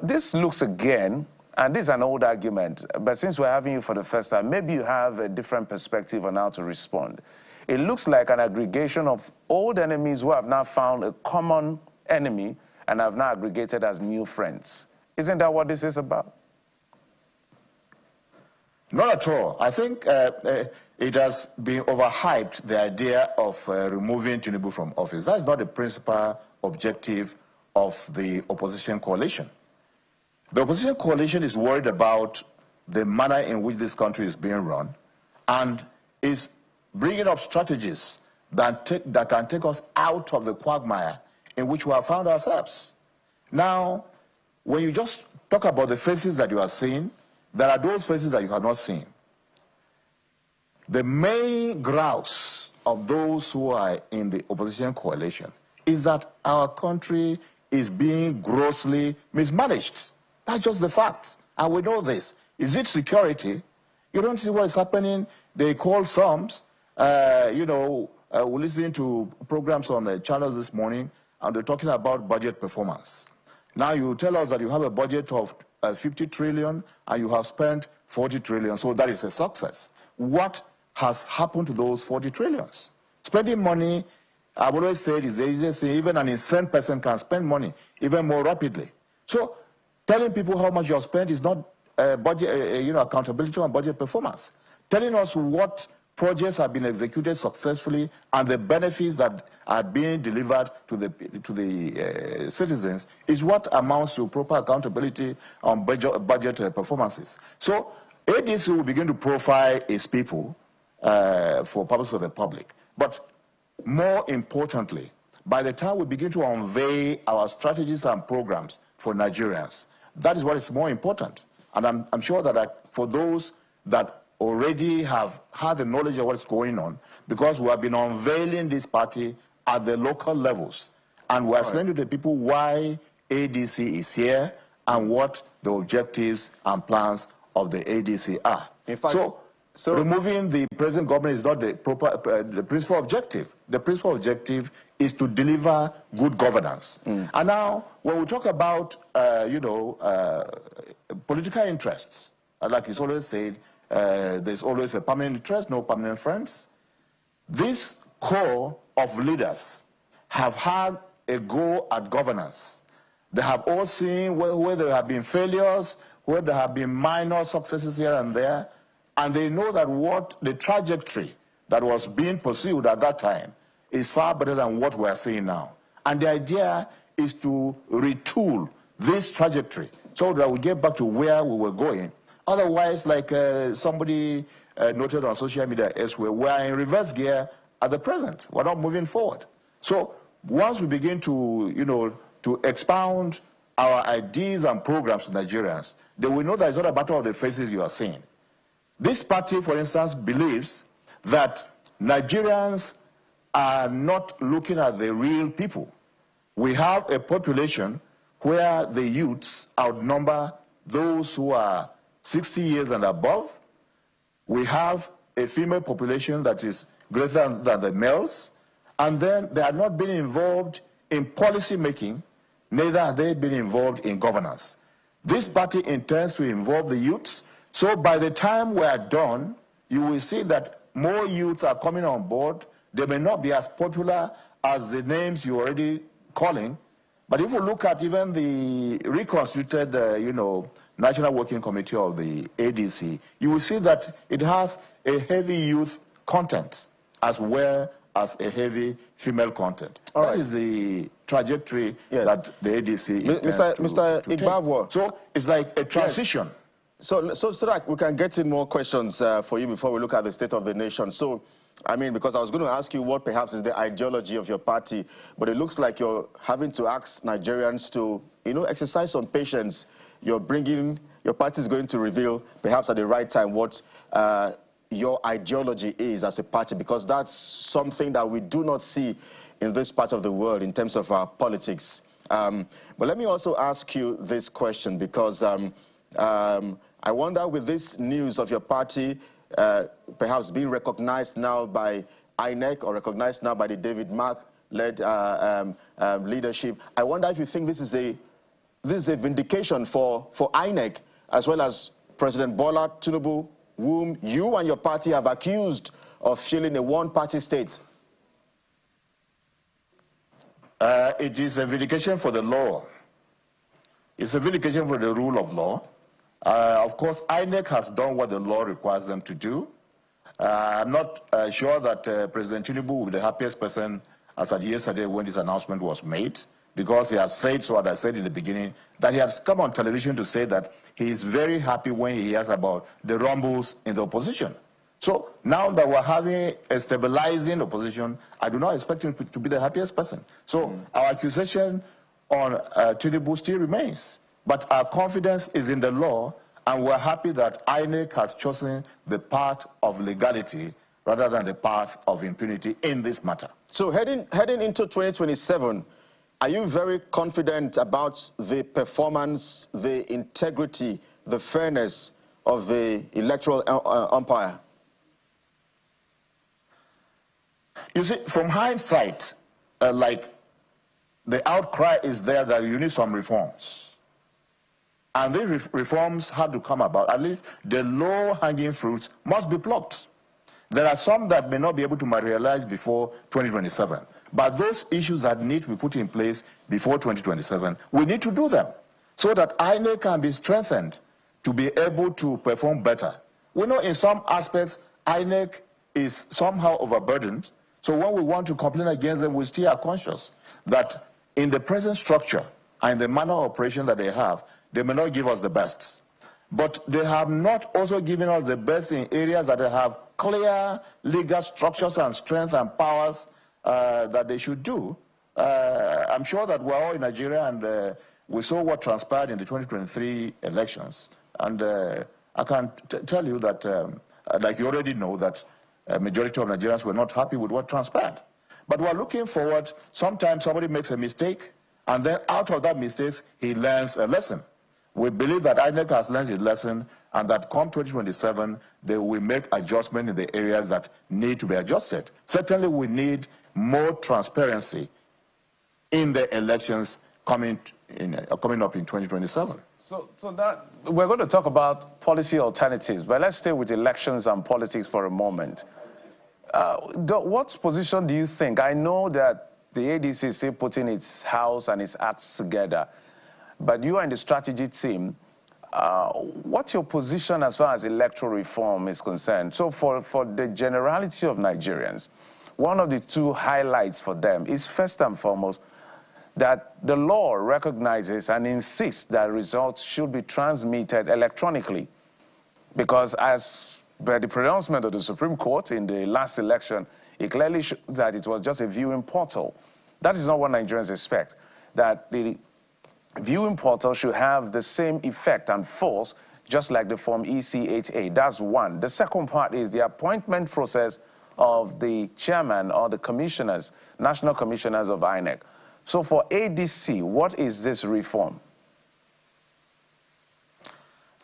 This looks again, and this is an old argument, but since we're having you for the first time, maybe you have a different perspective on how to respond. It looks like an aggregation of old enemies who have now found a common enemy and have now aggregated as new friends. Isn't that what this is about? Not at all. I think it has been overhyped, the idea of removing Tinubu from office. That is not the principal objective of the opposition coalition. The opposition coalition is worried about the manner in which this country is being run and is bringing up strategies that can take us out of the quagmire in which we have found ourselves. Now, when you just talk about the faces that you are seeing, there are those faces that you have not seen. The main grouse of those who are in the opposition coalition is that our country is being grossly mismanaged. That's just the fact, and we know this. Is it security? You don't see what is happening. They call sums. We're listening to programs on the channels this morning, and they're talking about budget performance. Now you tell us that you have a budget of 50 trillion, and you have spent 40 trillion, so that is a success. What has happened to those 40 trillions? Spending money, I've always said, is the easiest thing. Even an insane person can spend money even more rapidly. So telling people how much you have spent is not accountability on budget performance. Telling us what projects have been executed successfully and the benefits that are being delivered to the citizens is what amounts to proper accountability on budget performances. So ADC will begin to profile its people for purpose of the public. But more importantly, by the time we begin to unveil our strategies and programs for Nigerians, that is what is more important. And I'm sure that for those that already have had the knowledge of what's going on, because we have been unveiling this party at the local levels, and we're explaining to the people why ADC is here and what the objectives and plans of the ADC are. In fact, so removing the present government is not the principal objective. The principal objective is to deliver good governance. And now, when we talk about, political interests, like it's always said, there's always a permanent interest, no permanent friends. This core of leaders have had a go at governance. They have all seen where there have been failures, where there have been minor successes here and there, and they know that what the trajectory that was being pursued at that time is far better than what we're seeing now. And the idea is to retool this trajectory so that we get back to where we were going. Otherwise, like somebody noted on social media elsewhere, we are in reverse gear at the present. We're not moving forward. So once we begin to, to expound our ideas and programs to Nigerians, they will know that it's not a matter of the faces you are seeing. This party, for instance, believes that Nigerians are not looking at the real people. We have a population where the youths outnumber those who are 60 years and above. We have a female population that is greater than the males, and then they are not being involved in policy making, neither are they being involved in governance. This party intends to involve the youths, so by the time we are done, you will see that more youths are coming on board. They may not be as popular as the names you're already calling, but if you look at even the reconstituted, National Working Committee of the ADC, you will see that it has a heavy youth content as well as a heavy female content. That is the trajectory that the ADC is Mr. Igbabwo. So it's like a transition. Yes. So that we can get in more questions for you before we look at the state of the nation. So I mean, because I was going to ask you what perhaps is the ideology of your party, but it looks like you're having to ask Nigerians to, you know, exercise some patience. Your party is going to reveal, perhaps at the right time, what your ideology is as a party, because that's something that we do not see in this part of the world in terms of our politics. But let me also ask you this question, because I wonder, with this news of your party perhaps being recognized now by INEC or recognized now by the David Mark-led leadership, I wonder if you think this is a vindication for INEC, as well as President Bola Tinubu, whom you and your party have accused of fueling a one-party state. It is a vindication for the law. It's a vindication for the rule of law. Of course, INEC has done what the law requires them to do. I'm not sure that President Tinubu will be the happiest person as at yesterday when this announcement was made, because he has said, so what I said in the beginning, that he has come on television to say that he is very happy when he hears about the rumbles in the opposition. So now that we're having a stabilizing opposition, I do not expect him to be the happiest person. So our accusation on Tinubu still remains. But our confidence is in the law, and we're happy that INEC has chosen the path of legality rather than the path of impunity in this matter. So heading into 2027, are you very confident about the performance, the integrity, the fairness of the electoral umpire? You see, from hindsight, like, the outcry is there that you need some reforms. And these reforms have to come about. At least the low-hanging fruits must be plucked. There are some that may not be able to materialize before 2027. But those issues that need to be put in place before 2027, we need to do them so that INEC can be strengthened to be able to perform better. We know in some aspects, INEC is somehow overburdened. So when we want to complain against them, we still are conscious that in the present structure and the manner of operation that they have, they may not give us the best. But they have not also given us the best in areas that they have clear legal structures and strength and powers that they should do. I'm sure that we're all in Nigeria, and we saw what transpired in the 2023 elections. And I can tell you that, like you already know, that a majority of Nigerians were not happy with what transpired. But we're looking forward. Sometimes somebody makes a mistake, and then out of that mistake, he learns a lesson. We believe that INEC has learned his lesson, and that come 2027, they will make adjustment in the areas that need to be adjusted. Certainly, we need more transparency in the elections coming up in 2027. So that we're going to talk about policy alternatives, but let's stay with elections and politics for a moment. What position do you think? I know that the ADC is still putting its house and its acts together, but you are in the strategy team. What's your position as far as electoral reform is concerned? So for the generality of Nigerians, one of the two highlights for them is, first and foremost, that the law recognizes and insists that results should be transmitted electronically. Because as by the pronouncement of the Supreme Court in the last election, it clearly shows that it was just a viewing portal. That is not what Nigerians expect, that the viewing portal should have the same effect and force just like the Form EC8A. That's one. The second part is the appointment process of the chairman or the commissioners, national commissioners of INEC. So for ADC, what is this reform?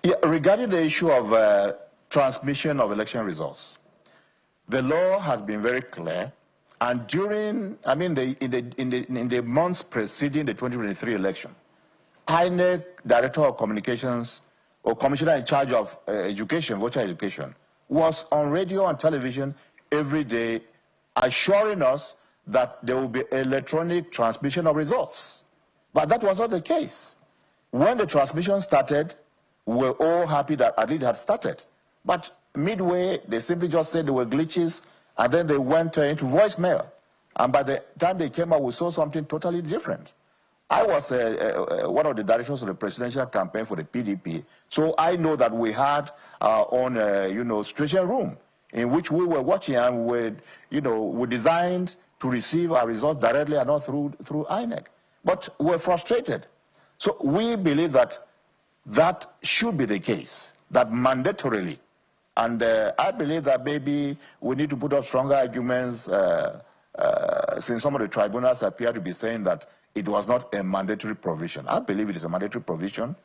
Yeah, regarding the issue of transmission of election results, the law has been very clear. And during, in the months preceding the 2023 election, INEC Director of Communications or Commissioner in charge of education, voter education, was on radio and television every day assuring us that there will be electronic transmission of results. But that was not the case. When the transmission started, we were all happy that at least it had started. But midway, they simply just said there were glitches, and then they went into voicemail. And by the time they came out, we saw something totally different. I was one of the directors of the presidential campaign for the PDP, so I know that we had our own, situation room in which we were watching and were designed to receive our results directly and not through INEC. But we're frustrated. So we believe that that should be the case, that mandatorily. And I believe that maybe we need to put up stronger arguments since some of the tribunals appear to be saying that it was not a mandatory provision. I believe it is a mandatory provision.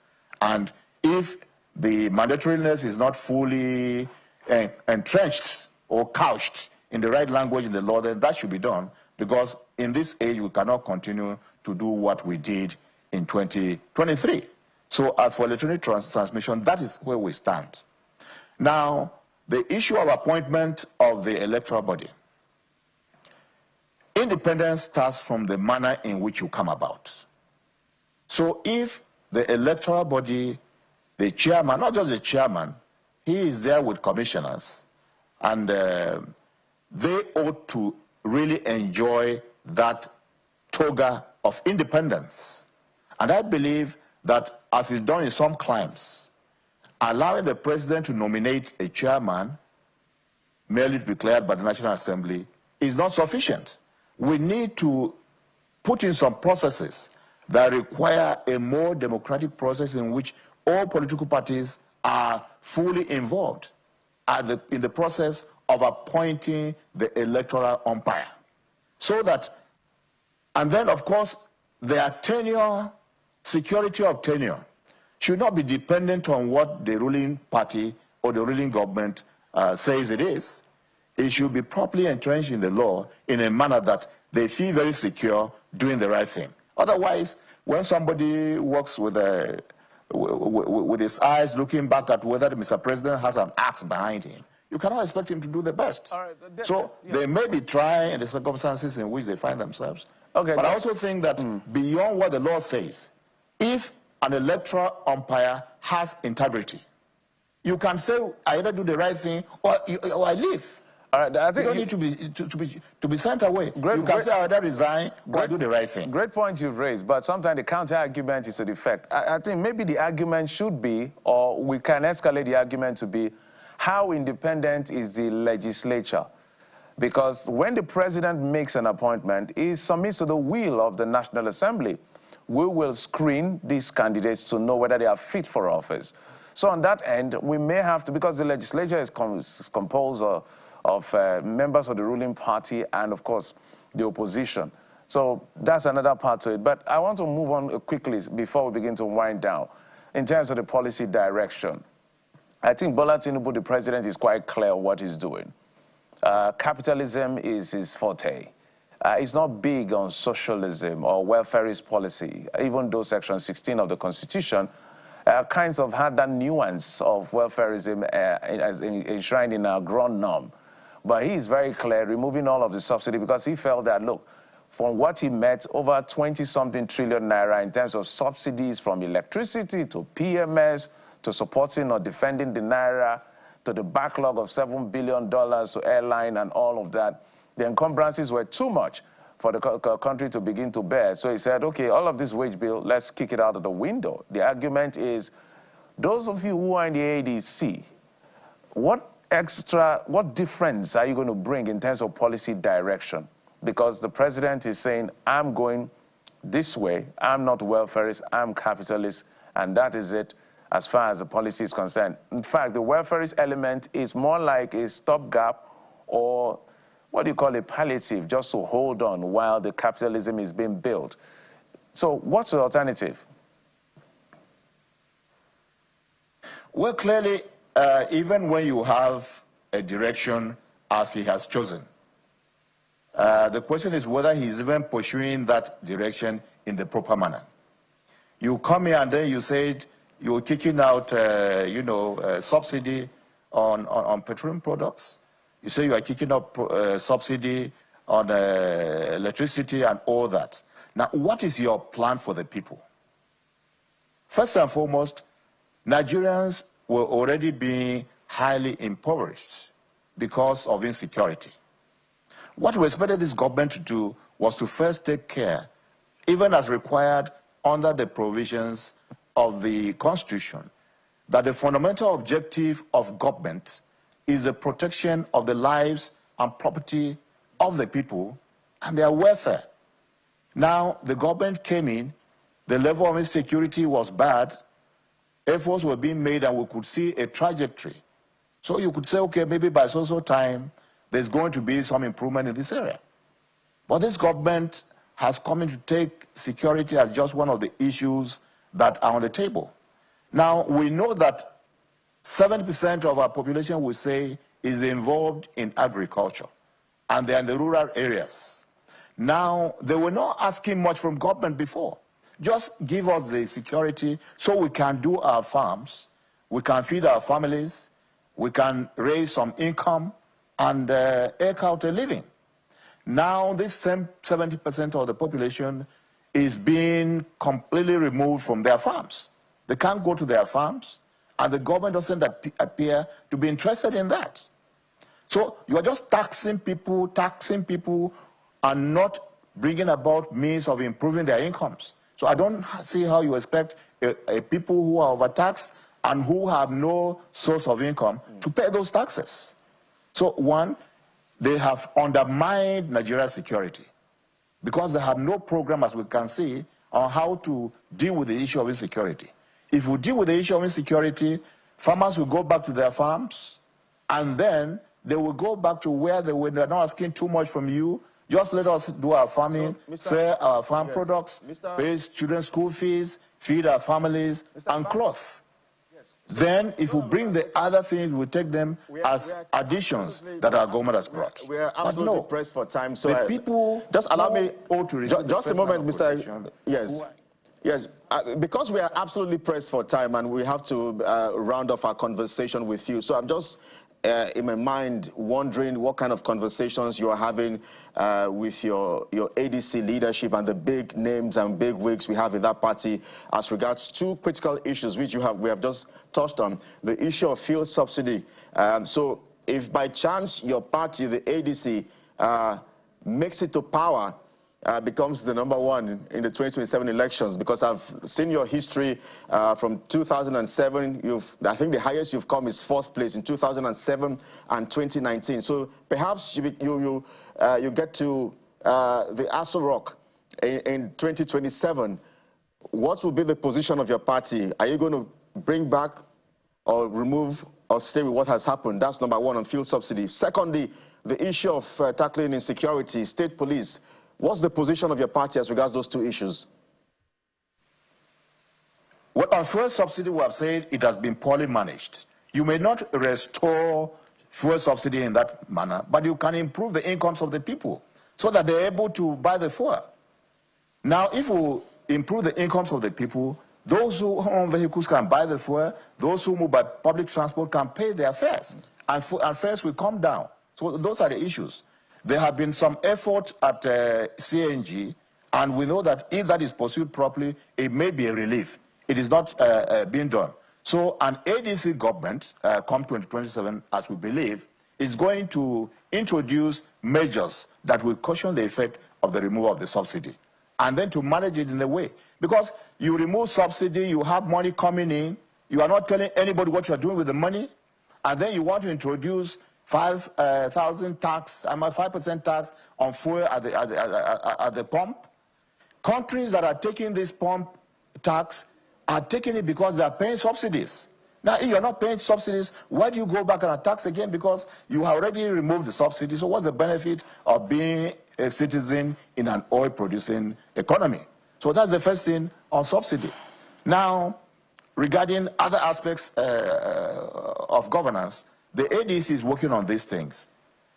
And if the mandatoriness is not fully entrenched or couched in the right language in the law, then that should be done, because in this age we cannot continue to do what we did in 2023. So as for electronic transmission, that is where we stand. Now, the issue of appointment of the electoral body. Independence starts from the manner in which you come about. So if the electoral body, the chairman, not just the chairman, he is there with commissioners, and they ought to really enjoy that toga of independence. And I believe that, as is done in some climes, allowing the president to nominate a chairman merely declared by the National Assembly is not sufficient. We need to put in some processes that require a more democratic process in which all political parties are fully involved in the process of appointing the electoral umpire. So that, and then of course, their tenure, security of tenure, should not be dependent on what the ruling party or the ruling government says it is. It should be properly entrenched in the law in a manner that they feel very secure doing the right thing. Otherwise, when somebody works with his eyes looking back at whether the Mr. President has an axe behind him, you cannot expect him to do the best. All right, so they may be trying in the circumstances in which they find themselves. Okay, but I also think that beyond what the law says, if an electoral umpire has integrity, you can say, I either do the right thing or I leave. All right, I think you don't need to be sent away. You can say, I either resign or I do the right thing. Great point you've raised, but sometimes the counter-argument is to the effect. I think maybe the argument should be, or we can escalate the argument to be, how independent is the legislature? Because when the president makes an appointment, he submits to the will of the National Assembly. We will screen these candidates to know whether they are fit for office. So on that end, we may have to, because the legislature is composed of members of the ruling party and, of course, the opposition. So that's another part to it. But I want to move on quickly before we begin to wind down. In terms of the policy direction, I think Bola Tinubu, the president, is quite clear what he's doing. Capitalism is his forte. It's not big on socialism or welfarist policy, even though Section 16 of the Constitution kinds of had that nuance of welfarism enshrined in our ground norm. But he is very clear, removing all of the subsidy, because he felt that, look, from what he met, over 20-something trillion naira in terms of subsidies from electricity to PMS to supporting or defending the naira to the backlog of $7 billion to airline and all of that, the encumbrances were too much for the country to begin to bear. So he said, okay, all of this wage bill, let's kick it out of the window. The argument is, those of you who are in the ADC, what difference are you going to bring in terms of policy direction? Because the president is saying, I'm going this way, I'm not welfarist, I'm capitalist, and that is it as far as the policy is concerned. In fact, the welfarist element is more like a stopgap, or what do you call a palliative, just to hold on while the capitalism is being built. So what's the alternative? Well, clearly, even when you have a direction as he has chosen, the question is whether he's even pursuing that direction in the proper manner. You come here and then you said you're kicking out, subsidy on petroleum products. You say you are kicking up subsidy on electricity and all that. Now, what is your plan for the people? First and foremost, Nigerians were already being highly impoverished because of insecurity. What we expected this government to do was to first take care, even as required under the provisions of the Constitution, that the fundamental objective of government is the protection of the lives and property of the people and their welfare. Now, the government came in, the level of insecurity was bad, efforts were being made, and we could see a trajectory. So you could say, okay, maybe by so time, there's going to be some improvement in this area. But this government has come in to take security as just one of the issues that are on the table. Now, we know that 70% of our population, we say, is involved in agriculture, and they're in the rural areas. Now, they were not asking much from government before. Just give us the security so we can do our farms, we can feed our families, we can raise some income, and eke out a living. Now, this same 70% of the population is being completely removed from their farms. They can't go to their farms, and the government doesn't appear to be interested in that. So you are just taxing people, and not bringing about means of improving their incomes. So I don't see how you expect a people who are overtaxed and who have no source of income to pay those taxes. So one, they have undermined Nigeria's security because they have no program, as we can see, on how to deal with the issue of insecurity. If we deal with the issue of insecurity, farmers will go back to their farms, and then they will go back to where they're not asking too much from you. Just let us do our farming, sell our farm products, pay children's school fees, feed our families, and clothe. Then, if we bring the other things, we take them as additions that our government has brought. We are absolutely pressed for time, so people just allow me, just a moment, Mr. Yes, because we are absolutely pressed for time and we have to round off our conversation with you. So I'm just in my mind wondering what kind of conversations you are having with your ADC leadership and the big names and big wigs we have in that party as regards two critical issues which we have just touched on. The issue of fuel subsidy. So if by chance your party, the ADC, makes it to power, becomes the #1 in the 2027 elections, because I've seen your history from 2007. I think the highest you've come is 4th place in 2007 and 2019. So perhaps you get to the Aso Rock in 2027. What will be the position of your party? Are you going to bring back or remove or stay with what has happened? That's #1 on fuel subsidy. Secondly, the issue of tackling insecurity, state police. What's the position of your party as regards those two issues? Well, on fuel subsidy, we have said it has been poorly managed. You may not restore fuel subsidy in that manner, but you can improve the incomes of the people so that they're able to buy the fuel. Now, if we improve the incomes of the people, those who own vehicles can buy the fuel, those who move by public transport can pay their fares, and fares will come down. So those are the issues. There have been some efforts at CNG, and we know that if that is pursued properly, it may be a relief. It is not being done. So an ADC government, come 2027, as we believe, is going to introduce measures that will cushion the effect of the removal of the subsidy, and then to manage it in a way. Because you remove subsidy, you have money coming in, you are not telling anybody what you are doing with the money, and then you want to introduce 5,000 tax, 5% tax on fuel at the pump. Countries that are taking this pump tax are taking it because they are paying subsidies. Now, if you're not paying subsidies, why do you go back and tax again? Because you have already removed the subsidy. So what's the benefit of being a citizen in an oil-producing economy? So that's the first thing on subsidy. Now, regarding other aspects of governance, the ADC is working on these things.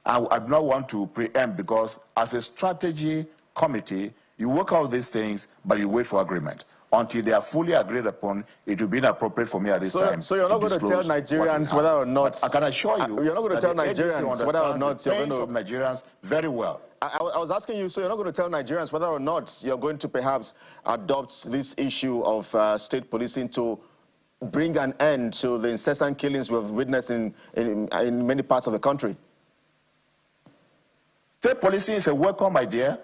I do not want to preempt, because as a strategy committee, you work out these things, but you wait for agreement. Until they are fully agreed upon, it will be inappropriate for me at this time. So you're not going to tell Nigerians whether or not... I can assure you, you're not going to tell Nigerians whether or not you're going to... of Nigerians very well. I was asking you, so you're not going to tell Nigerians whether or not you're going to perhaps adopt this issue of state policing to bring an end to the incessant killings we've witnessed in many parts of the country? State policing is a welcome idea,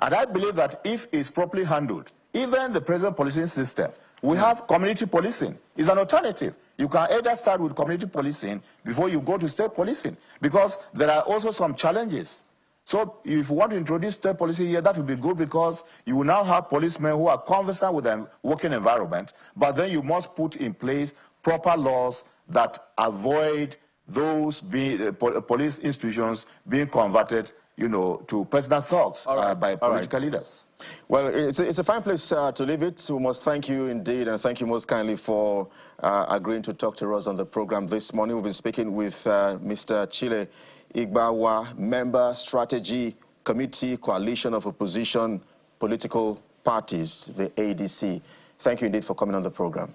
and I believe that if it's properly handled, Even the present policing system, we have community policing. It's an alternative. You can either start with community policing before you go to state policing, because there are also some challenges. So if you want to introduce state policing here, that would be good, because you will now have policemen who are conversant with the working environment, but then you must put in place proper laws that avoid those police institutions being converted, you know, to personal thugs by political leaders. Well, it's a fine place to leave it. We must thank you indeed, and thank you most kindly for agreeing to talk to us on the program this morning. We've been speaking with Mr. Chile Igbawa, Member Strategy Committee, Coalition of Opposition Political Parties, the ADC. Thank you indeed for coming on the program.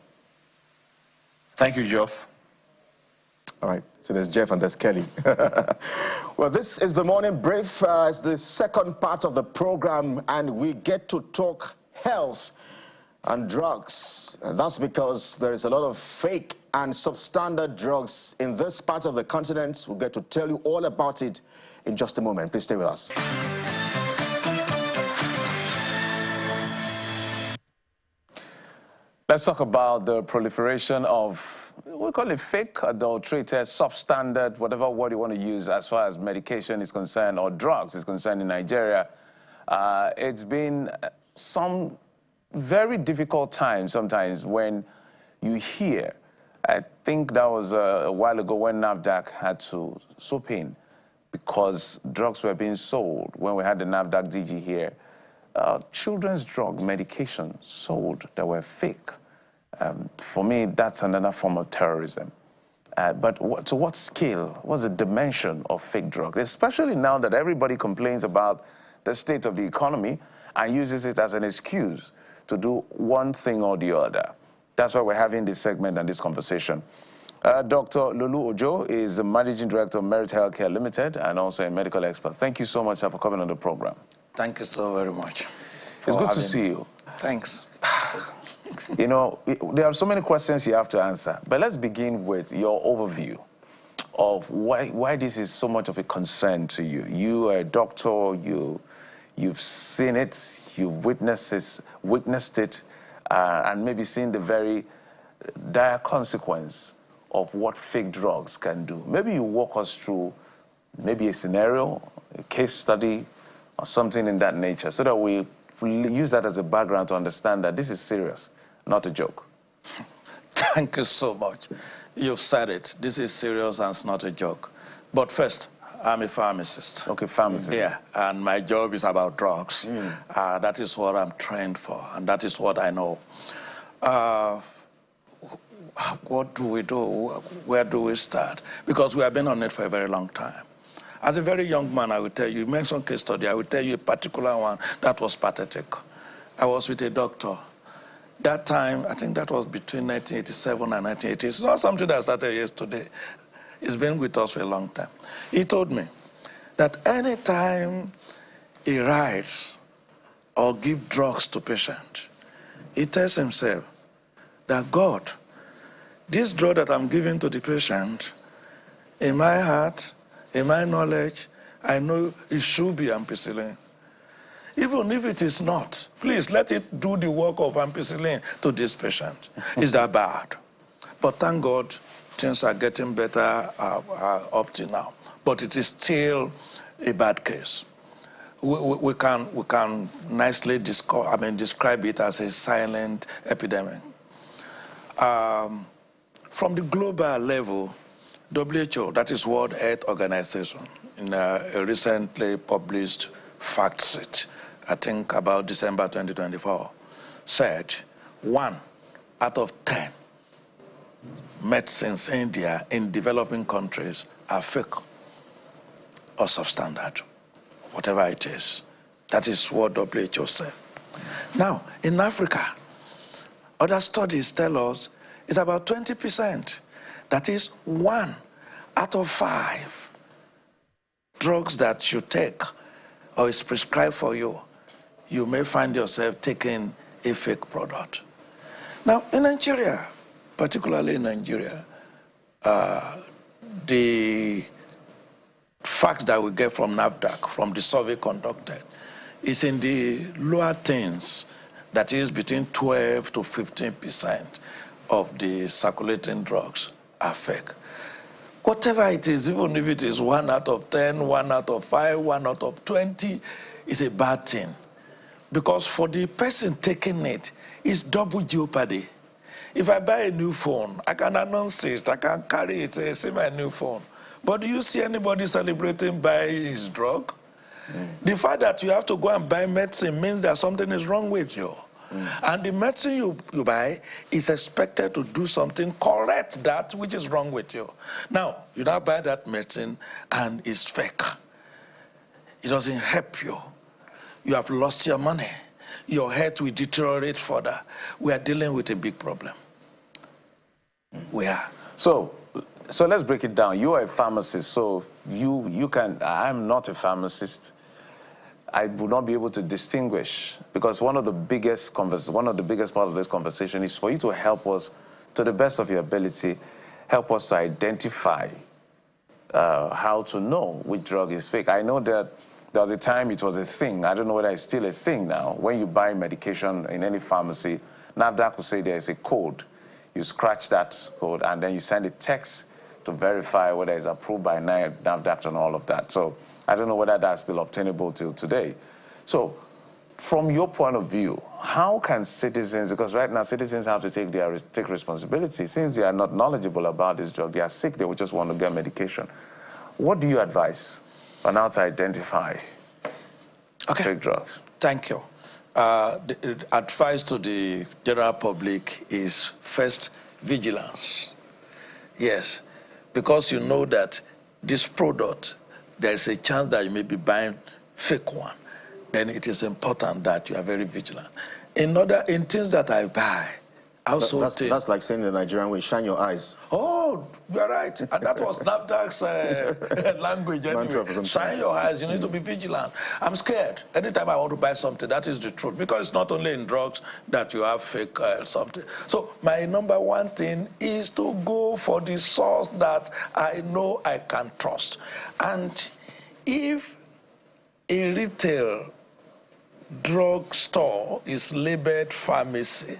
Thank you, Geoff. All right, so there's Jeff and there's Kelly. Well, this is the morning brief. It's the second part of the program, and we get to talk health and drugs. And that's because there is a lot of fake and substandard drugs in this part of the continent. We'll get to tell you all about it in just a moment. Please stay with us. Let's talk about the proliferation of, we call it fake, adulterated, substandard, whatever word you want to use as far as medication is concerned or drugs is concerned in Nigeria. It's been some very difficult times sometimes when you hear, I think that was a while ago when NAFDAC had to swoop in because drugs were being sold when we had the NAFDAC DG here. Children's drug medication sold that were fake. For me, that's another form of terrorism. But to what scale? What's the dimension of fake drugs? Especially now that everybody complains about the state of the economy and uses it as an excuse to do one thing or the other. That's why we're having this segment and this conversation. Dr. Lulu Ojo is the Managing Director of Merit Healthcare Limited and also a medical expert. Thank you so much, sir, for coming on the program. Thank you so very much. It's good to see you. Thanks. You know, there are so many questions you have to answer, but let's begin with your overview of why this is so much of a concern to you. You are a doctor, you've seen it, you've witnessed it, and maybe seen the very dire consequence of what fake drugs can do. Maybe you walk us through maybe a scenario, a case study, or something in that nature, so that we use that as a background to understand that this is serious, not a joke. Thank you so much. You've said it. This is serious and it's not a joke. But first, I'm a pharmacist. Okay, pharmacist. Yeah, and my job is about drugs. That is what I'm trained for, and that is what I know. What do we do? Where do we start? Because we have been on it for a very long time. As a very young man, I will tell you, you mentioned case study, I will tell you a particular one that was pathetic. I was with a doctor. That time, I think that was between 1987 and 1980. It's not something that started yesterday. It's been with us for a long time. He told me that anytime he writes or gives drugs to patients, he tells himself that, God, this drug that I'm giving to the patient, in my heart, in my knowledge, I know it should be ampicillin. Even if it is not, please let it do the work of ampicillin to this patient. Is that bad? But thank God, things are getting better up to now. But it is still a bad case. We can nicely describe it as a silent epidemic. From the global level, WHO, that is World Health Organization, in a recently published fact sheet, I think about December 2024, said 1 out of 10 medicines in developing countries are fake or substandard, whatever it is. That is what WHO said. Now, in Africa, other studies tell us it's about 20%. That is 1 out of 5 drugs that you take or is prescribed for you, you may find yourself taking a fake product. Now, in Nigeria, particularly in Nigeria, the fact that we get from NAFDAC, from the survey conducted, is in the lower teens, That is between 12 to 15% of the circulating drugs are fake. Whatever it is, even if it is 1 out of 10, 1 out of 5, 1 out of 20, is a bad thing. Because for the person taking it, it's double jeopardy. If I buy a new phone, I can announce it, I can carry it, say, see my new phone. But do you see anybody celebrating buying his drug? The fact that you have to go and buy medicine means that something is wrong with you. And the medicine you buy is expected to do something, correct that which is wrong with you. Now, you now buy that medicine and it's fake. It doesn't help you. You have lost your money. Your health will deteriorate further. We are dealing with a big problem. We are. So let's break it down. You are a pharmacist, so you can. I'm not a pharmacist. I would not be able to distinguish, because one of the biggest part of this conversation is for you to help us, to the best of your ability, help us to identify how to know which drug is fake. I know that there was a time it was a thing. I don't know whether it's still a thing now. When you buy medication in any pharmacy, NAFDAC will say there's a code. You scratch that code and then you send a text to verify whether it's approved by NAFDAC and all of that. So I don't know whether that's still obtainable till today. So from your point of view, how can citizens, because right now citizens have to take responsibility, since they are not knowledgeable about this drug, they are sick, they will just want to get medication. What do you advise on how to identify fake drugs? Thank you. The advice to the general public is first, vigilance. Yes, because you know that this product, there is a chance that you may be buying fake one. Then it is important that you are very vigilant. In things that I buy, that's like saying in the Nigerian way, shine your eyes. Oh, you're right. And that was NAFDAC's language anyway. Shine your eyes, you need to be vigilant. I'm scared. Anytime I want to buy something, that is the truth. Because it's not only in drugs that you have fake something. So my number one thing is to go for the source that I know I can trust. And if a retail drug store is labeled pharmacy,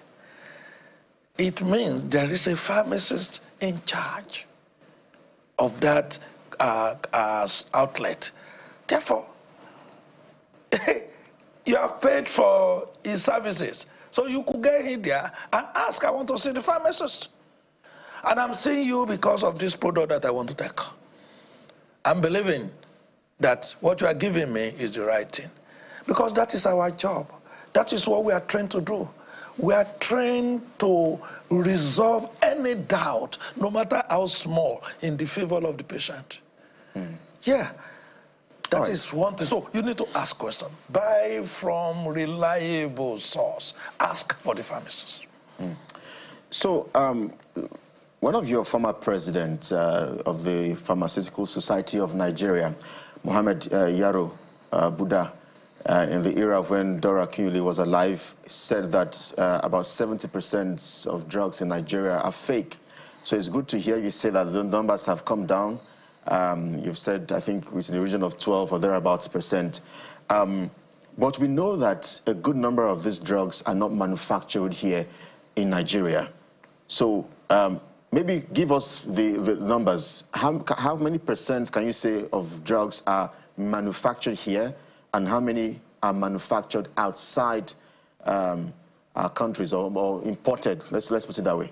it means there is a pharmacist in charge of that outlet. Therefore, you have paid for his services. So you could get in there and ask, I want to see the pharmacist. And I'm seeing you because of this product that I want to take. I'm believing that what you are giving me is the right thing. Because that is our job. That is what we are trained to do. We are trained to resolve any doubt, no matter how small, in the favor of the patient. Yeah, that is one thing. So you need to ask questions. Buy from reliable source. Ask for the pharmacist. So one of your former presidents of the Pharmaceutical Society of Nigeria, Mohammed Yaro Buddha, in the era when Dora Akunyili was alive, said that about 70% of drugs in Nigeria are fake. So it's good to hear you say that the numbers have come down. You've said, I think, it's in the region of 12 or thereabouts percent. But we know that a good number of these drugs are not manufactured here in Nigeria. So maybe give us the numbers. How many percent can you say of drugs are manufactured here, and how many are manufactured outside our countries or imported? Let's put it that way.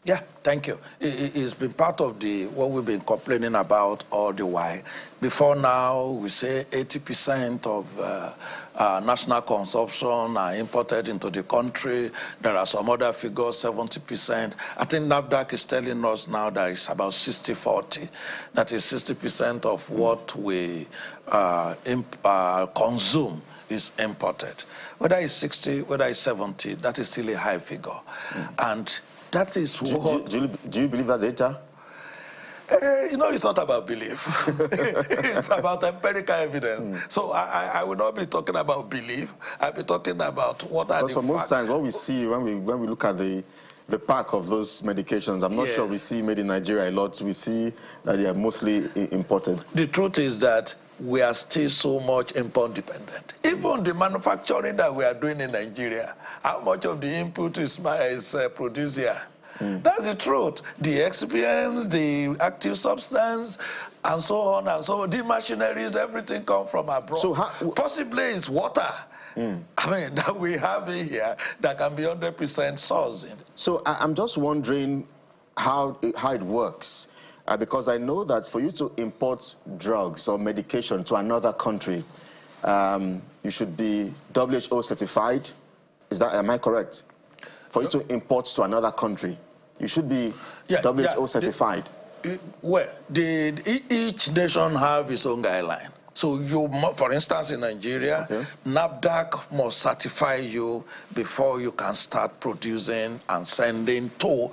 Yeah, thank you. It's been part of what we've been complaining about all the while. Before now, we say 80% of national consumption are imported into the country. There are some other figures, 70%. I think NAFDAC is telling us now that it's about 60-40. That is 60% of what we consume is imported. Whether it's 60, whether it's 70, that is still a high figure. And that is what... Do you believe that data? You know, it's not about belief. It's about empirical evidence. So I will not be talking about belief. I'll be talking about what are the facts. Most times what we see when we look at the pack of those medications, I'm not sure we see made in Nigeria a lot. We see that they are mostly imported. The truth is that we are still so much import dependent. Even the manufacturing that we are doing in Nigeria, how much of the input is produced here? That's the truth. The excipients, the active substance, and so on and so on. The machineries, everything comes from abroad. So possibly it's water. I mean, that we have in here that can be 100% sourced. So I'm just wondering how it works. Because I know that for you to import drugs or medication to another country, you should be WHO certified. Am I correct? For you to import to another country, you should be WHO certified. Well, each nation have its own guideline. So for instance, in Nigeria, NAFDAC must certify you before you can start producing and sending to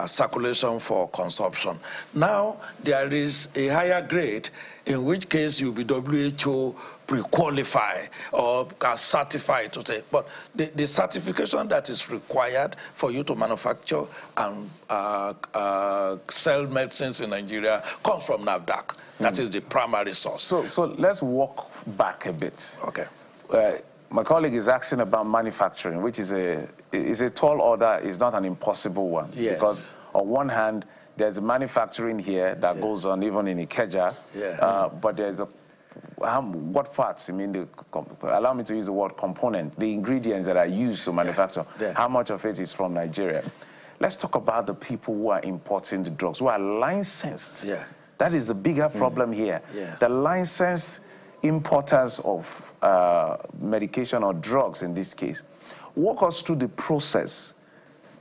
circulation for consumption. Now, there is a higher grade, in which case you'll be WHO pre-qualify or certified to say. But the certification that is required for you to manufacture and sell medicines in Nigeria comes from NAFDAC. That is the primary source. So let's walk back a bit. Okay. My colleague is asking about manufacturing, which is a tall order, is not an impossible one. Yes. Because on one hand, there's manufacturing here that goes on even in Ikeja, but there's what parts? I mean, allow me to use the word component, the ingredients that are used to manufacture. How much of it is from Nigeria? Let's talk about the people who are importing the drugs, who are licensed. That is the bigger problem here. The licensed importers of medication or drugs in this case. Walk us through the process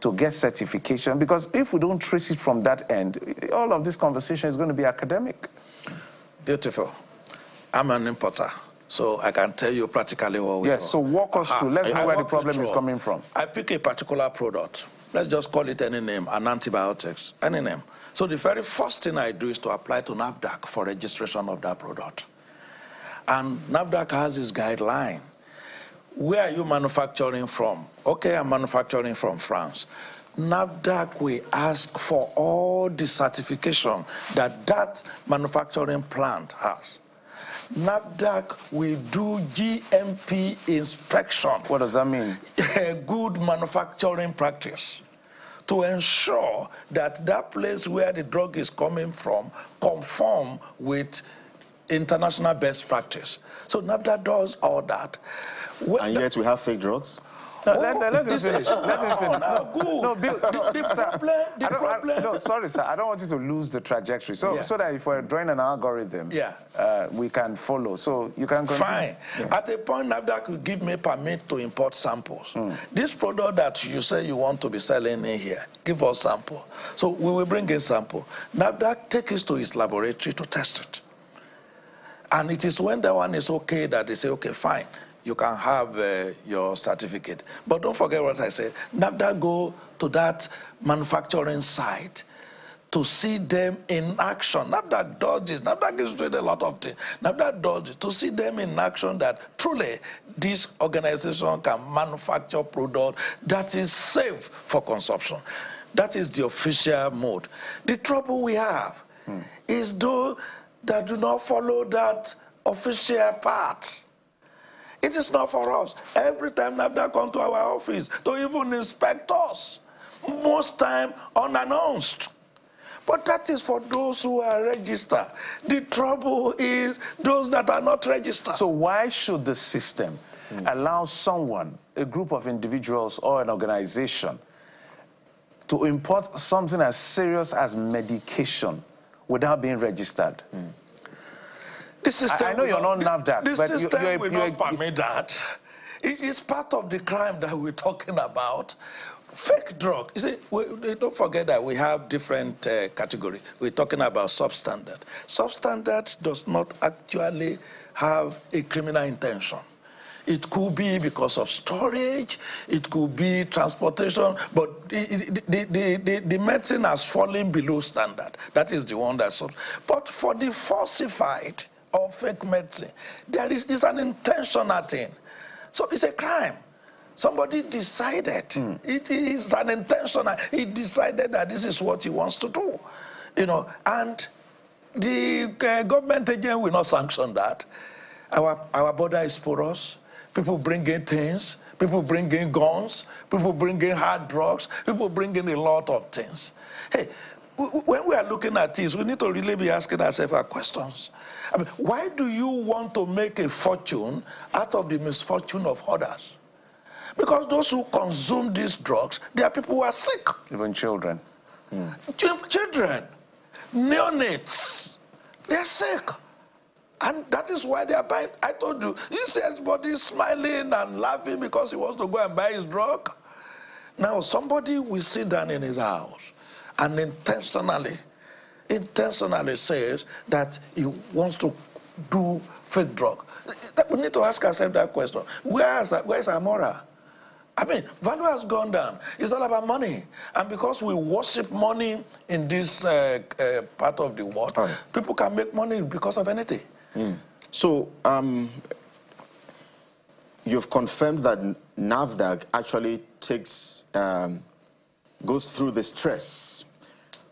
to get certification, because if we don't trace it from that end, all of this conversation is going to be academic. Beautiful. I'm an importer, so I can tell you practically what we do. Yes, so walk us through. Let's know where the problem is coming from. I pick a particular product. Let's just call it any name, an antibiotics, any name. So the very first thing I do is to apply to NAFDAC for registration of that product. And NAFDAC has this guideline. Where are you manufacturing from? Okay, I'm manufacturing from France. NAFDAC will ask for all the certification that that manufacturing plant has. NAFDAC will do GMP inspection. What does that mean? Good manufacturing practice, to ensure that that place where the drug is coming from conform with international best practice. So NAFDAC does all that. And yet we have fake drugs? No, let him finish. Let him finish. No, the problem. No, sorry, sir. I don't want you to lose the trajectory. So that if we're drawing an algorithm, we can follow. So you can continue. Fine. At a point, NAFDAC will give me permit to import samples. This product that you say you want to be selling in here, give us sample. So we will bring in sample. NAFDAC takes it to his laboratory to test it. And it is when that one is okay that they say, okay, fine, you can have your certificate. But don't forget what I said. NAFDAC go to that manufacturing site to see them in action. NAFDAC does this. NAFDAC is doing a lot of things. NAFDAC does it to see them in action that truly this organization can manufacture product that is safe for consumption. That is the official mode. The trouble we have is those that do not follow that official path. It is not for us. Every time NAFDAC come to our office to even inspect us, most time unannounced. But that is for those who are registered. The trouble is those that are not registered. So why should the system allow someone, a group of individuals or an organization, to import something as serious as medication without being registered? The system I know you're not NAFDAC, the but system will not permit that. It is part of the crime that we're talking about. Fake drug. You see, don't forget that we have different categories. We're talking about substandard. Substandard does not actually have a criminal intention. It could be because of storage, it could be transportation, but the medicine has fallen below standard. That is the one that's sold. But for the falsified or fake medicine, it's an intentional thing. So it's a crime. Somebody decided, it is an intentional, he decided that this is what he wants to do, and The government agent will not sanction that. Our border is porous. People bring in things. People bring in guns. People bring in hard drugs. People bring in a lot of things. Hey, when we are looking at this, we need to really be asking ourselves our questions. I mean, why do you want to make a fortune out of the misfortune of others? Because those who consume these drugs, they are people who are sick. Even children. Children, neonates, they are sick. And that is why they are buying. I told you, he says everybody is smiling and laughing because he wants to go and buy his drug. Now, somebody will sit down in his house and intentionally says that he wants to do fake drug. We need to ask ourselves that question. Where is our moral? I mean, value has gone down. It's all about money. And because we worship money in this part of the world, people can make money because of anything. So, you've confirmed that NAFDAC actually goes through the stress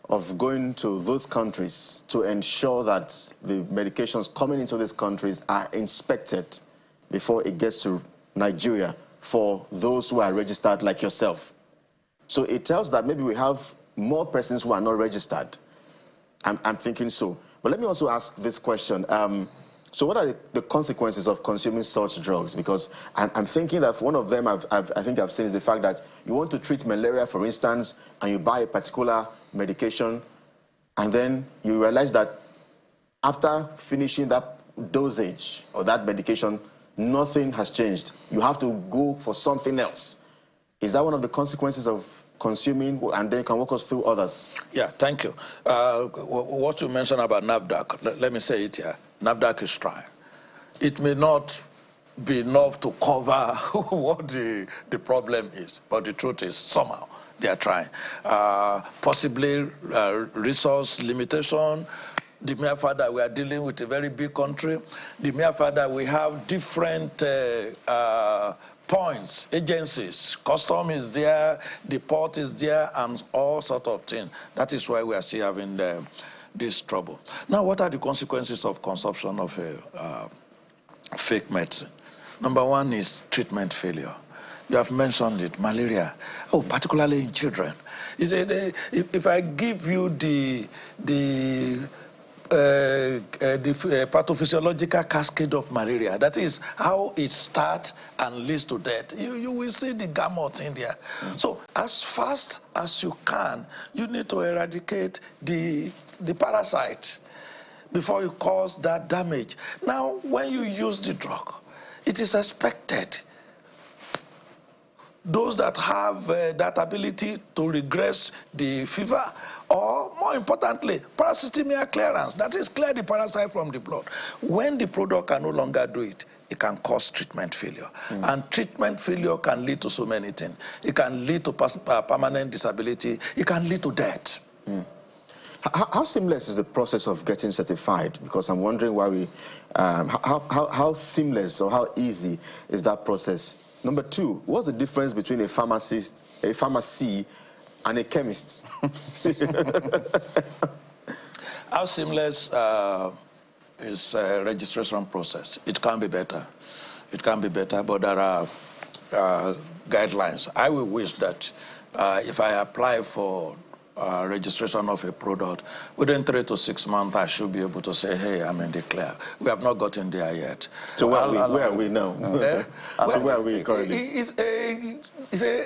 of going to those countries to ensure that the medications coming into these countries are inspected before it gets to Nigeria for those who are registered like yourself. So it tells that maybe we have more persons who are not registered. I'm thinking so. But let me also ask this question. So what are the consequences of consuming such drugs? Because I'm thinking that one of them I think I've seen is the fact that you want to treat malaria, for instance, and you buy a particular medication, and then you realize that after finishing that dosage or that medication, nothing has changed. You have to go for something else. Is that one of the consequences of consuming? And then you can walk us through others. Yeah, thank you. What you mentioned about NAFDAC, let me say it here. NAFDAC is trying. It may not be enough to cover what the problem is, but the truth is somehow they are trying. Possibly resource limitation, the mere fact that we are dealing with a very big country, the mere fact that we have different points, agencies, custom is there, the port is there, and all sorts of things. That is why we are still having this trouble. Now, what are the consequences of consumption of fake medicine? Number one is treatment failure. You have mentioned it, malaria. Oh, particularly in children. You say, if I give you the pathophysiological cascade of malaria, that is how it starts and leads to death, you will see the gamut in there. So as fast as you can, you need to eradicate the parasite before you cause that damage. Now, when you use the drug, it is expected those that have that ability to regress the fever, or more importantly, parasitemia clearance, that is clear the parasite from the blood. When the product can no longer do it, it can cause treatment failure. And treatment failure can lead to so many things. It can lead to permanent disability. It can lead to death. How seamless is the process of getting certified? Because I'm wondering why we, how seamless or how easy is that process? Number two, what's the difference between a pharmacist, a pharmacy, and a chemist? How seamless is a registration process? It can be better. It can be better, but there are guidelines. I will wish that if I apply for registration of a product, within 3 to 6 months, I should be able to say, hey, I'm in the clear. We have not gotten there yet. So where are we now? So where are we currently?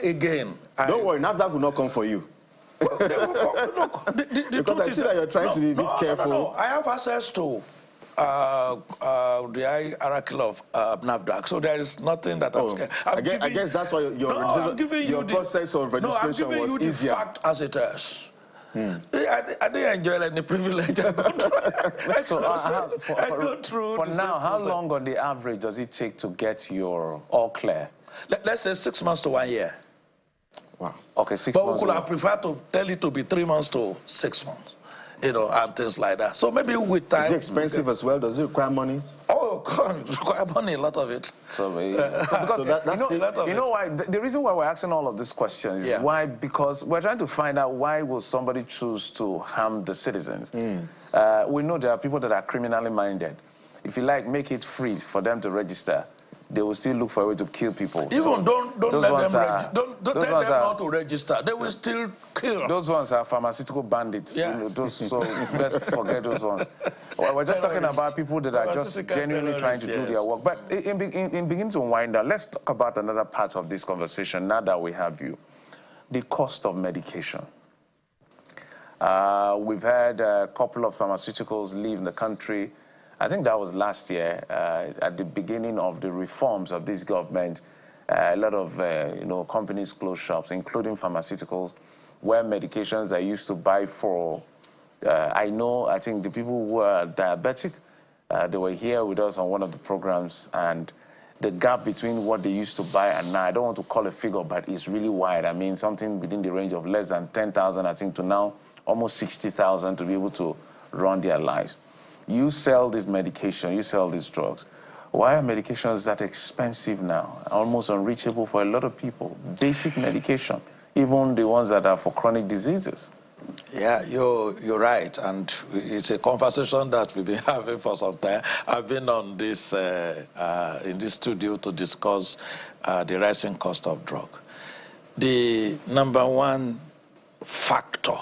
Again. Don't worry, NAFDAC will not come for you. Because I see that you're trying to be a bit careful. No. I have access to the hierarchy of NAFDAC, so there is nothing that I'm scared. I guess that's why your process of registration was easier. I'm giving you the fact as it is. I didn't enjoy any privilege. I go through. For now, how long on the average does it take to get your all clear? Let's say 6 months to 1 year. Wow. Okay, 6 months. But we could have preferred to tell it to be 3 months to 6 months. And things like that. So maybe with time. Is it expensive as well? Does it require money? Oh, corn require money, a lot of it. You know why? The reason why we're asking all of these questions is why? Because we're trying to find out why will somebody choose to harm the citizens. We know there are people that are criminally minded. If you like, make it free for them to register. They will still look for a way to kill people. Even don't let them don't tell them not to register. They will still kill. Those ones are pharmaceutical bandits. Yeah. You know, so let's forget those ones. We're just talking about people that are just genuinely trying to do their work. But in beginning to wind down, let's talk about another part of this conversation now that we have you. The cost of medication. We've had a couple of pharmaceuticals leave the country. I think that was last year, at the beginning of the reforms of this government. A lot of companies closed shops, including pharmaceuticals, where medications I used to buy for. I think the people who were diabetic, they were here with us on one of the programs, and the gap between what they used to buy and now, I don't want to call a figure, but it's really wide. I mean, something within the range of less than 10,000, I think, to now almost 60,000 to be able to run their lives. You sell this medication, you sell these drugs. Why are medications that expensive now? Almost unreachable for a lot of people. Basic medication, even the ones that are for chronic diseases. Yeah, you're right, and it's a conversation that we've been having for some time. I've been on this in this studio to discuss the rising cost of drug. The number one factor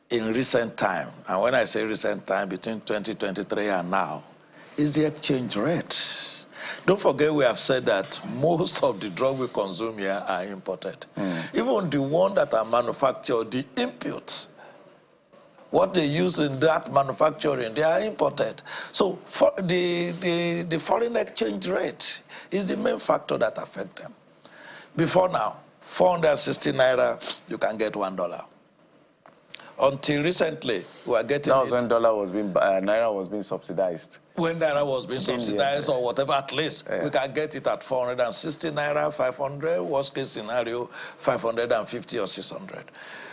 in recent time, and when I say recent time, between 2023 and now, is the exchange rate. Don't forget we have said that most of the drugs we consume here are imported. Even the ones that are manufactured, the inputs, what they use in that manufacturing, they are imported. So for the foreign exchange rate is the main factor that affects them. Before now, 460 naira, you can get $1. Until recently, we were getting that was when naira was being subsidized. When naira was being subsidized or whatever, at least we can get it at 460 naira, 500, worst case scenario, 550 or 600.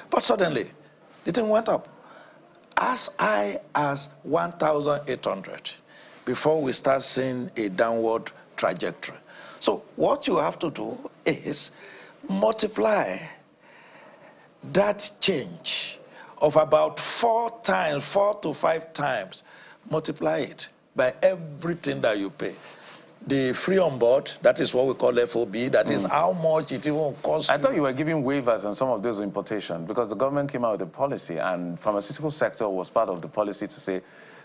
But suddenly, the thing went up as high as 1,800 before we start seeing a downward trajectory. So what you have to do is multiply that change of about 4 to 5 times, multiply it by everything that you pay. The free on board, that is what we call FOB, that is how much it even costs. I thought you were giving waivers on some of those importation because the government came out with a policy and pharmaceutical sector was part of the policy to say,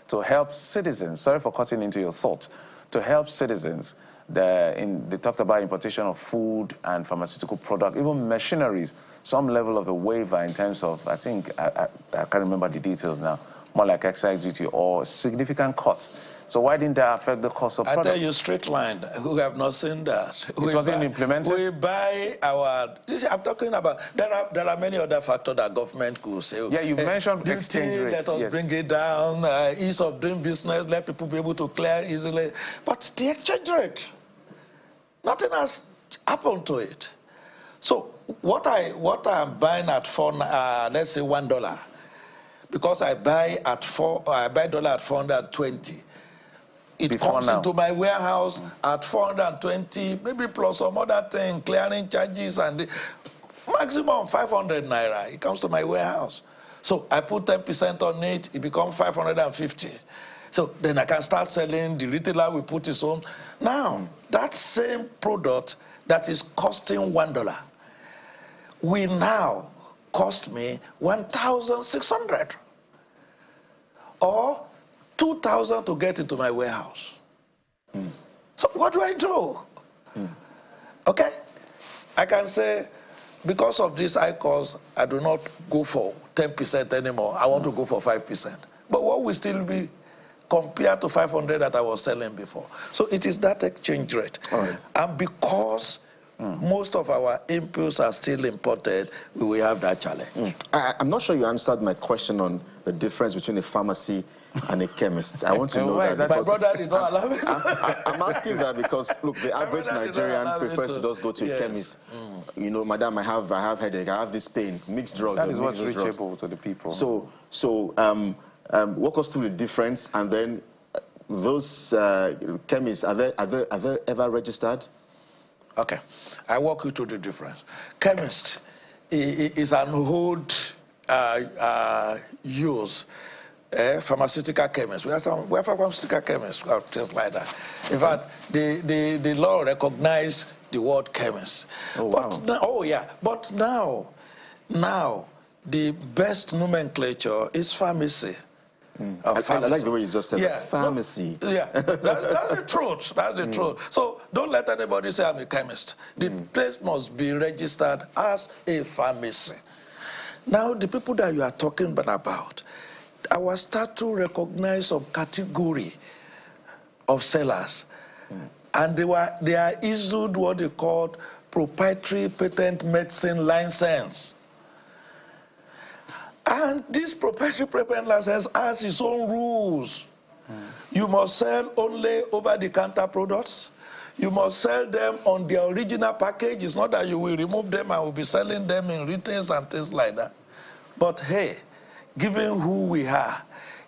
to help citizens, sorry for cutting into your thoughts, to help citizens, they talked about importation of food and pharmaceutical product, even machineries, some level of a waiver in terms of, I think, I can't remember the details now, more like excise duty or significant cuts. So why didn't that affect the cost of products? I tell you straight line, we have not seen that. It wasn't implemented? We buy our, you see, I'm talking about, there are many other factors that government could say. Yeah, you mentioned exchange rates. Let us bring it down, ease of doing business, let people be able to clear easily. But the exchange rate, nothing has happened to it. So what I'm buying at let's say $1, because I buy dollar at 420. It comes into my warehouse at 420, maybe plus some other thing, clearing charges and the maximum 500 naira. It comes to my warehouse. So I put 10% on it, it becomes 550. So then I can start selling, the retailer will put his own. Now, that same product that is costing $1 will now cost me 1,600 or 2,000 to get into my warehouse. So what do I do? Okay, I can say because of this high cost, I do not go for 10% anymore. I want to go for 5%. But what will still be compared to 500 that I was selling before? So it is that exchange rate. And because most of our inputs are still imported, we will have that challenge. I'm not sure you answered my question on the difference between a pharmacy and a chemist. I want to know that. My brother did not allow me. I'm asking that because, look, the average Nigerian prefers to just go to a chemist. You know, madam, I have headache, I have this pain, mixed drugs. That is what's reachable to the people. So walk us through the difference, and then those chemists, are they ever registered? Okay, I walk you through the difference. Chemist is an old use. Pharmaceutical chemists. We have pharmaceutical chemists, things like that. In fact, the law recognized the word chemist. Oh, wow. But now, the best nomenclature is pharmacy. I like the way you just said that. Pharmacy. That's the truth. That's the truth. So don't let anybody say I'm a chemist. The place must be registered as a pharmacy. Now, the people that you are talking about, I will start to recognize some category of sellers. And they are issued what they call proprietary patent medicine license. And this proprietary patent license has its own rules. You must sell only over-the-counter products. You must sell them on their original package. It's not that you will remove them and will be selling them in retails and things like that. But hey, given who we are,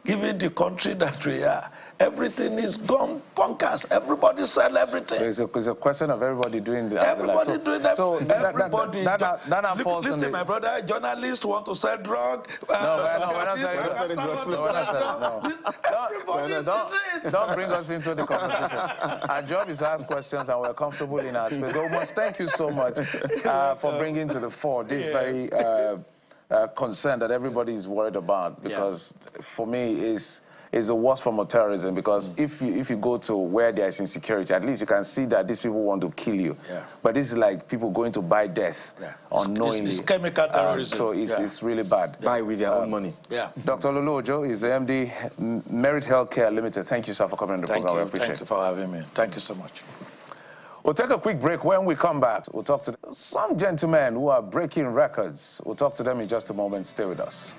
given the country that we are, everything is gone bonkers. Everybody sell everything. So it's a question of everybody doing the everybody doing that. So everybody. that falls listen, on my brother, journalists want to sell drug. We're not selling drugs. Don't bring us into the conversation. Our job is to ask questions, and we're comfortable in our space. So we must thank you so much for bringing to the fore this very concern that everybody is worried about, because for me is a worst form of terrorism, because if you go to where there is insecurity, at least you can see that these people want to kill you. But this is like people going to buy death unknowingly. It's chemical terrorism. So it's really bad. Buy with their own money. Dr. Lulu Ojo is the MD, Merit Healthcare Limited. Thank you, sir, for coming on the program. We appreciate it. Thank you for having me. Thank you so much. We'll take a quick break. When we come back, we'll talk to some gentlemen who are breaking records. We'll talk to them in just a moment. Stay with us.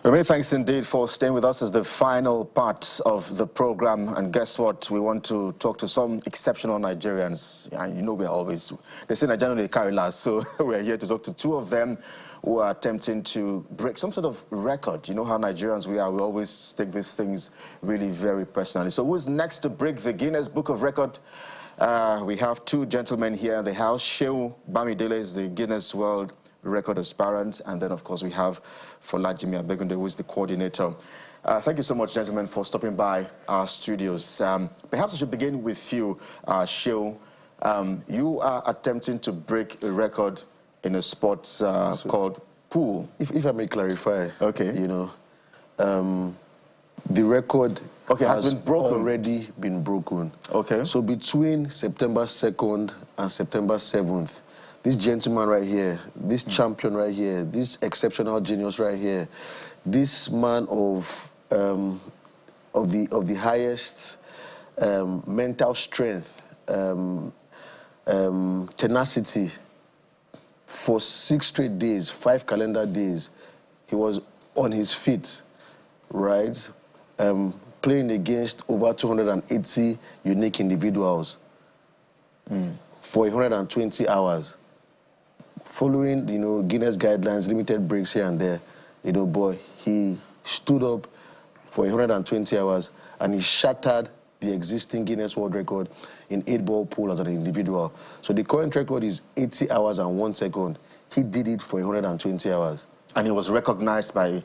Well, many thanks indeed for staying with us as the final part of the program. And guess what? We want to talk to some exceptional Nigerians. And you know, we're always, they say Nigerians they carry last, so we're here to talk to two of them who are attempting to break some sort of record. You know how Nigerians we are. We always take these things really very personally. So who's next to break the Guinness Book of Record? We have two gentlemen here in the house. Shehu Bamidele is the Guinness World Record aspirant, and then of course we have Folajimi Abegunde, who is the coordinator. Thank you so much, gentlemen, for stopping by our studios. Perhaps I should begin with you, Shehu. You are attempting to break a record in a sport called pool. If I may clarify, okay, you know, the record has been broken. Already been broken. Okay. So between September 2nd and September 7th, this gentleman right here, this champion right here, this exceptional genius right here, this man of the highest mental strength, tenacity, for 6 straight days, 5 calendar days, he was on his feet, right? Playing against over 280 unique individuals for 120 hours. Following, you know, Guinness guidelines, limited breaks here and there, you know, boy, he stood up for 120 hours and he shattered the existing Guinness World Record in 8-ball pool as an individual. So the current record is 80 hours and 1 second. He did it for 120 hours. And he was recognized by...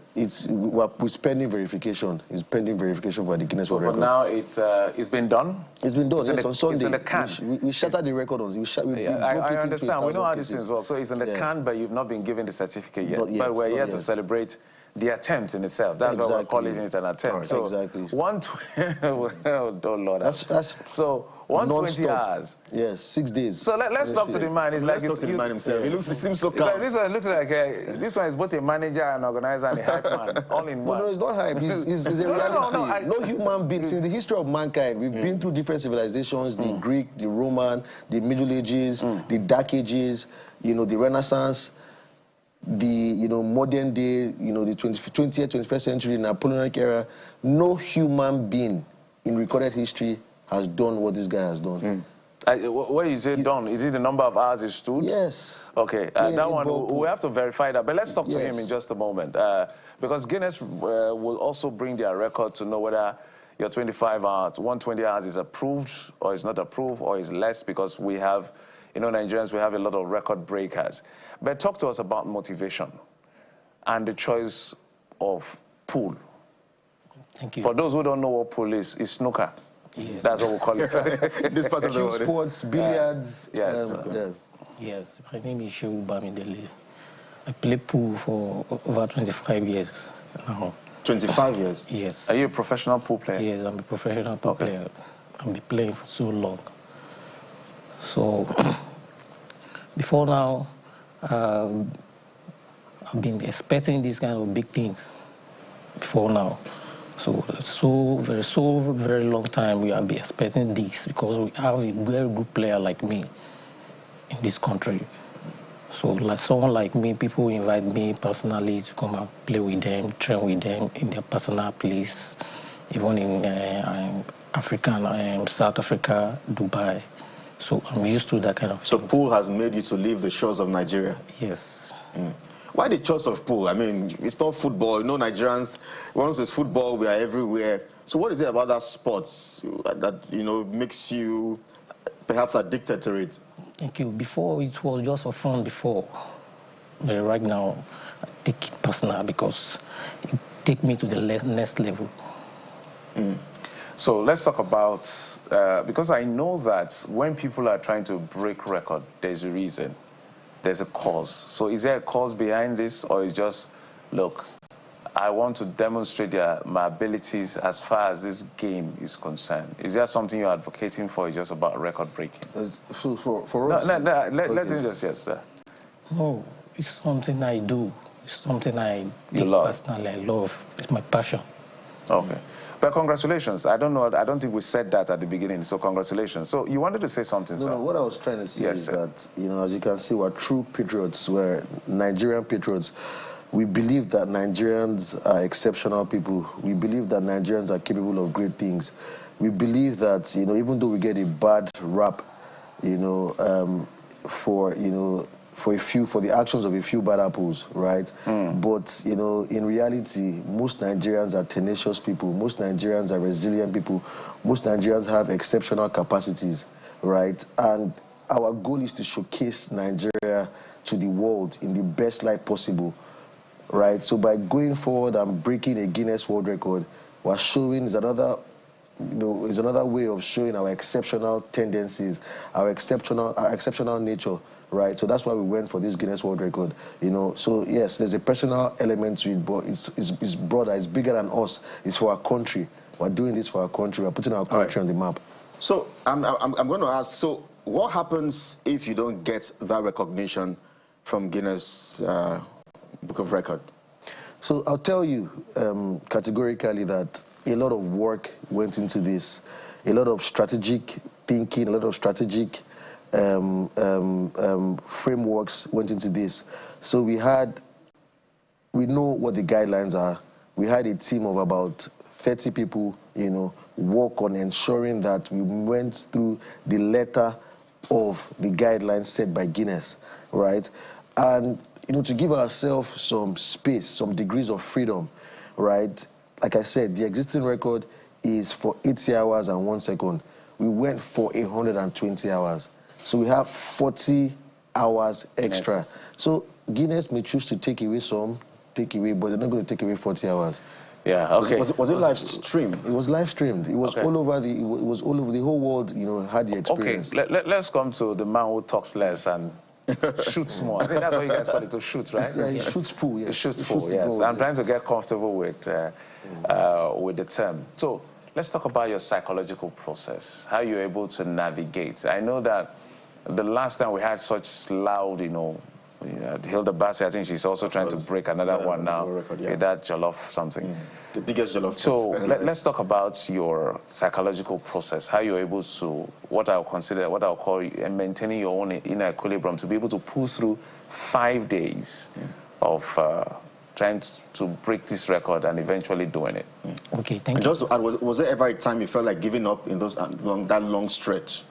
We're pending verification. It's pending verification for the Guinness World Record. But now it's been done? It's been done, yes, on Sunday. It's in the can. We shattered the record. I understand. We know how this things work. So it's in the can, but you've not been given the certificate yet. But we're here to celebrate the attempt in itself. That's why we're calling it an attempt. Right. So exactly. Oh, Lord. That's so 120 hours. Yes, 6 days. So let's talk to the man. Let's talk to the man himself. He seems so calm. This one looks like this one is both a manager, an organizer, and a hype man, all in one. No, it's not hype. It's a reality. No human being, since the history of mankind, we've been through different civilizations, the Greek, the Roman, the Middle Ages, the Dark Ages, you know, the Renaissance, the, you know, modern day, you know, the 20th, 21st century, Napoleonic era. No human being in recorded history has done what this guy has done. What is it done? Is it the number of hours he stood? Yes. Okay, that one, we have to verify that. But let's talk to him in just a moment. Because Guinness will also bring their record to know whether your 25 hours, 120 hours is approved or is not approved or is less, because we have, you know, Nigerians, we have a lot of record breakers. But talk to us about motivation and the choice of pool. Thank you. For those who don't know what pool is snooker. Yes. That's what we call it. This part of the world. Sports, billiards. Yes. Yes, my name is Shehu Bamidele. I play pool for over 25 years now. 25 years? Yes. Are you a professional pool player? Yes, I'm a professional pool player. I've been playing for so long. So, before now, I've been expecting these kind of big things before now. So very long time we have been expecting this, because we have a very good player like me in this country. So like someone like me, people invite me personally to come and play with them, train with them in their personal place, even in Africa, South Africa, Dubai. So I'm used to that kind of So thing. pool has made you to leave the shores of Nigeria? Yes. Why the choice of pool? I mean, it's not football. You know, Nigerians, once it's football, we are everywhere. So what is it about that sport that, you know, makes you perhaps addicted to it? Thank you. Before, it was just for fun before. But right now, I take it personal, because it takes me to the next level. So let's talk about, because I know that when people are trying to break record, there's a reason. There's a cause. So is there a cause behind this, or is just, look, I want to demonstrate my abilities as far as this game is concerned? Is there something you're advocating for, or is just about record breaking? So for us... Let him just, yes, sir. No, it's something I do. It's something I You love. Personally, I love. It's my passion. Okay. But congratulations. I don't think we said that at the beginning, so congratulations. So you wanted to say something, sir? No, what I was trying to say is sir. that, you know, as you can see, we're true patriots. We're Nigerian patriots. We believe that Nigerians are exceptional people. We believe that Nigerians are capable of great things. We believe that, you know, even though we get a bad rap, you know, for the actions of a few bad apples, right? But, you know, in reality, most Nigerians are tenacious people. Most Nigerians are resilient people. Most Nigerians have exceptional capacities, right? And our goal is to showcase Nigeria to the world in the best light possible, right? So by going forward and breaking a Guinness World Record, we're showing is another way of showing our exceptional tendencies, our exceptional nature, right? So that's why we went for this Guinness World Record, you know. So yes, there's a personal element to it, but it's broader, it's bigger than us. It's for our country. We're doing this for our country. We're putting our country on the map. So I'm going to ask, so what happens if you don't get that recognition from Guinness Book of Record? So I'll tell you categorically that a lot of work went into this, a lot of strategic thinking, a lot of strategic frameworks went into this. So we know what the guidelines are. We had a team of about 30 people, you know, work on ensuring that we went through the letter of the guidelines set by Guinness, right? And, you know, to give ourselves some space, some degrees of freedom, right? Like I said, the existing record is for 80 hours and 1 second. We went for 120 hours. So we have 40 hours extra. Yes. So Guinness may choose to take away, but they're not going to take away 40 hours. Yeah, okay. Was it live streamed? It was live streamed. It was all over the whole world, you know, had the experience. Okay, let's come to the man who talks less and shoots more. I think that's what you guys call it, to shoot, right? Yeah, he shoots pool, yes. He shoots pool, yes. I'm trying to get comfortable with the term. So let's talk about your psychological process, how you're able to navigate. I know that the last time we had such loud, you know, Hilda Bassi, I think she's also trying to break another one now. Record, that jollof something. The biggest jollof. So let's talk about your psychological process, how you're able to, what I'll call maintaining your own inner equilibrium, to be able to pull through 5 days of trying to break this record and eventually doing it. Okay, thank you. Just to add, was there ever a time you felt like giving up in that long stretch?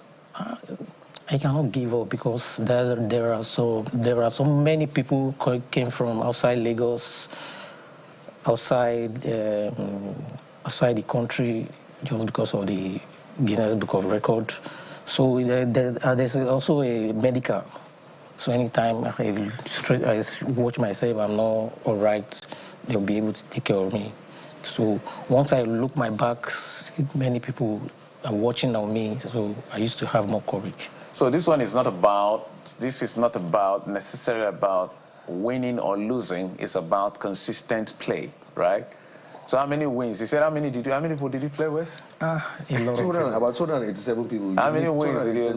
I cannot give up because there are so many people who came from outside Lagos, outside outside the country, just because of the Guinness Book of Record. So there's also a medical. So anytime I watch myself, I'm not all right, they'll be able to take care of me. So once I look my back, many people are watching on me, so I used to have more courage. So this is not necessarily about winning or losing. It's about consistent play, right? So how many wins? You said how many people did you play with? A lot of about 287 people. How many wins did you?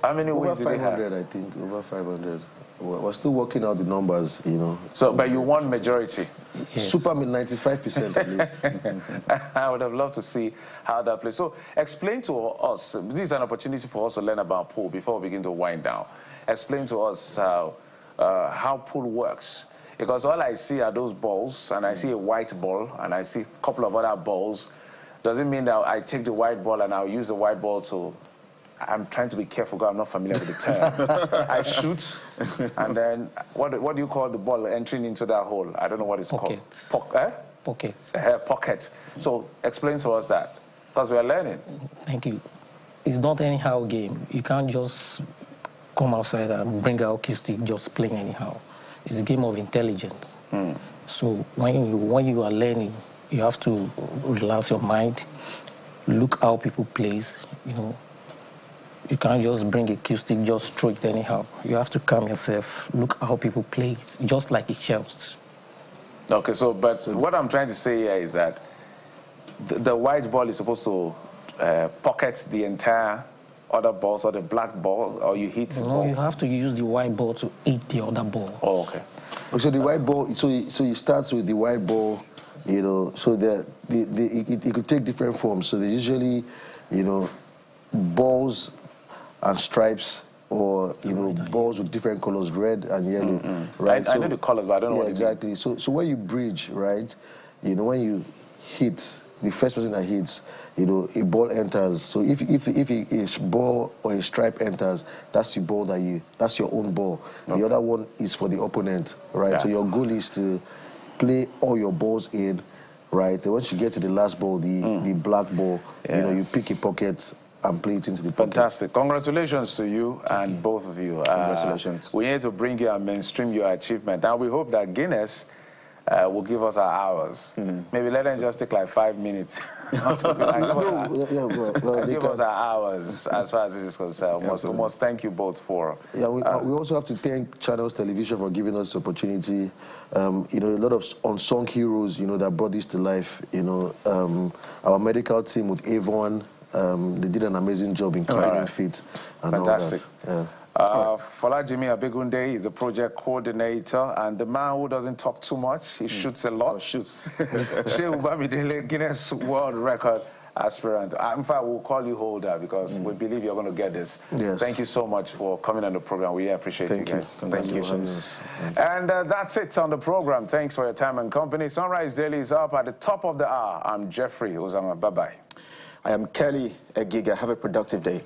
How many wins did you have? Over 500, I think. Over 500. We're still working out the numbers, you know. So, but you won majority. Yes. Super 95% at least. I would have loved to see how that plays. So explain to us, this is an opportunity for us to learn about pool before we begin to wind down. Explain to us how pool works. Because all I see are those balls, and I see a white ball, and I see a couple of other balls. Does it mean that I take the white ball and I'll use the white ball to... I'm trying to be careful because I'm not familiar with the term. I shoot, and then what do you call the ball entering into that hole? I don't know what it's called. Pocket. Pocket. So explain to us that, because we are learning. Thank you. It's not anyhow game. You can't just come outside and bring out cue stick just playing anyhow. It's a game of intelligence. So when you are learning, you have to relax your mind, look how people plays, you know. You can't just bring a cue stick, just throw it anyhow. You have to calm yourself, look how people play it, just like it shells. Okay, so what I'm trying to say here is that the white ball is supposed to pocket the entire other balls, or the black ball, or you hit the ball? No, you have to use the white ball to hit the other ball. Oh, okay. So the white ball, so you start with the white ball, you know, so it could take different forms. So they usually, you know, balls and stripes, or, you know, balls with different colors, red and yellow, right? I know the colors, but I don't know what exactly. So when you bridge, right, you know, when you hit, the first person that hits, you know, a ball enters. So if a ball or a stripe enters, that's your ball that's your own ball. Okay. The other one is for the opponent, right? Yeah. So your goal is to play all your balls in, right? And once you get to the last ball, the black ball, you know, you pick a pocket and play it into the pocket. Fantastic. Congratulations to you and both of you. Congratulations. We need to bring you and mainstream your achievement. And we hope that Guinness will give us our hours. Maybe let them just take like 5 minutes. Give us our hours as far as this is concerned. We must thank you both for... Yeah, we also have to thank Channels Television for giving us the opportunity. You know, a lot of unsung heroes, you know, that brought this to life. You know, our medical team with Avon, they did an amazing job in climbing feet and fantastic. All that. Yeah. Folajimi Abegunde is the project coordinator, and the man who doesn't talk too much, he shoots a lot. Shoots. Sheu Bamidele, Guinness World Record aspirant. In fact, we'll call you holder because we believe you're going to get this. Yes. Thank you so much for coming on the program. We appreciate you guys. Thank you. And that's it on the program. Thanks for your time and company. Sunrise Daily is up at the top of the hour. I'm Jeffrey Ozama. Bye-bye. I am Kelly Egiga. Have a productive day.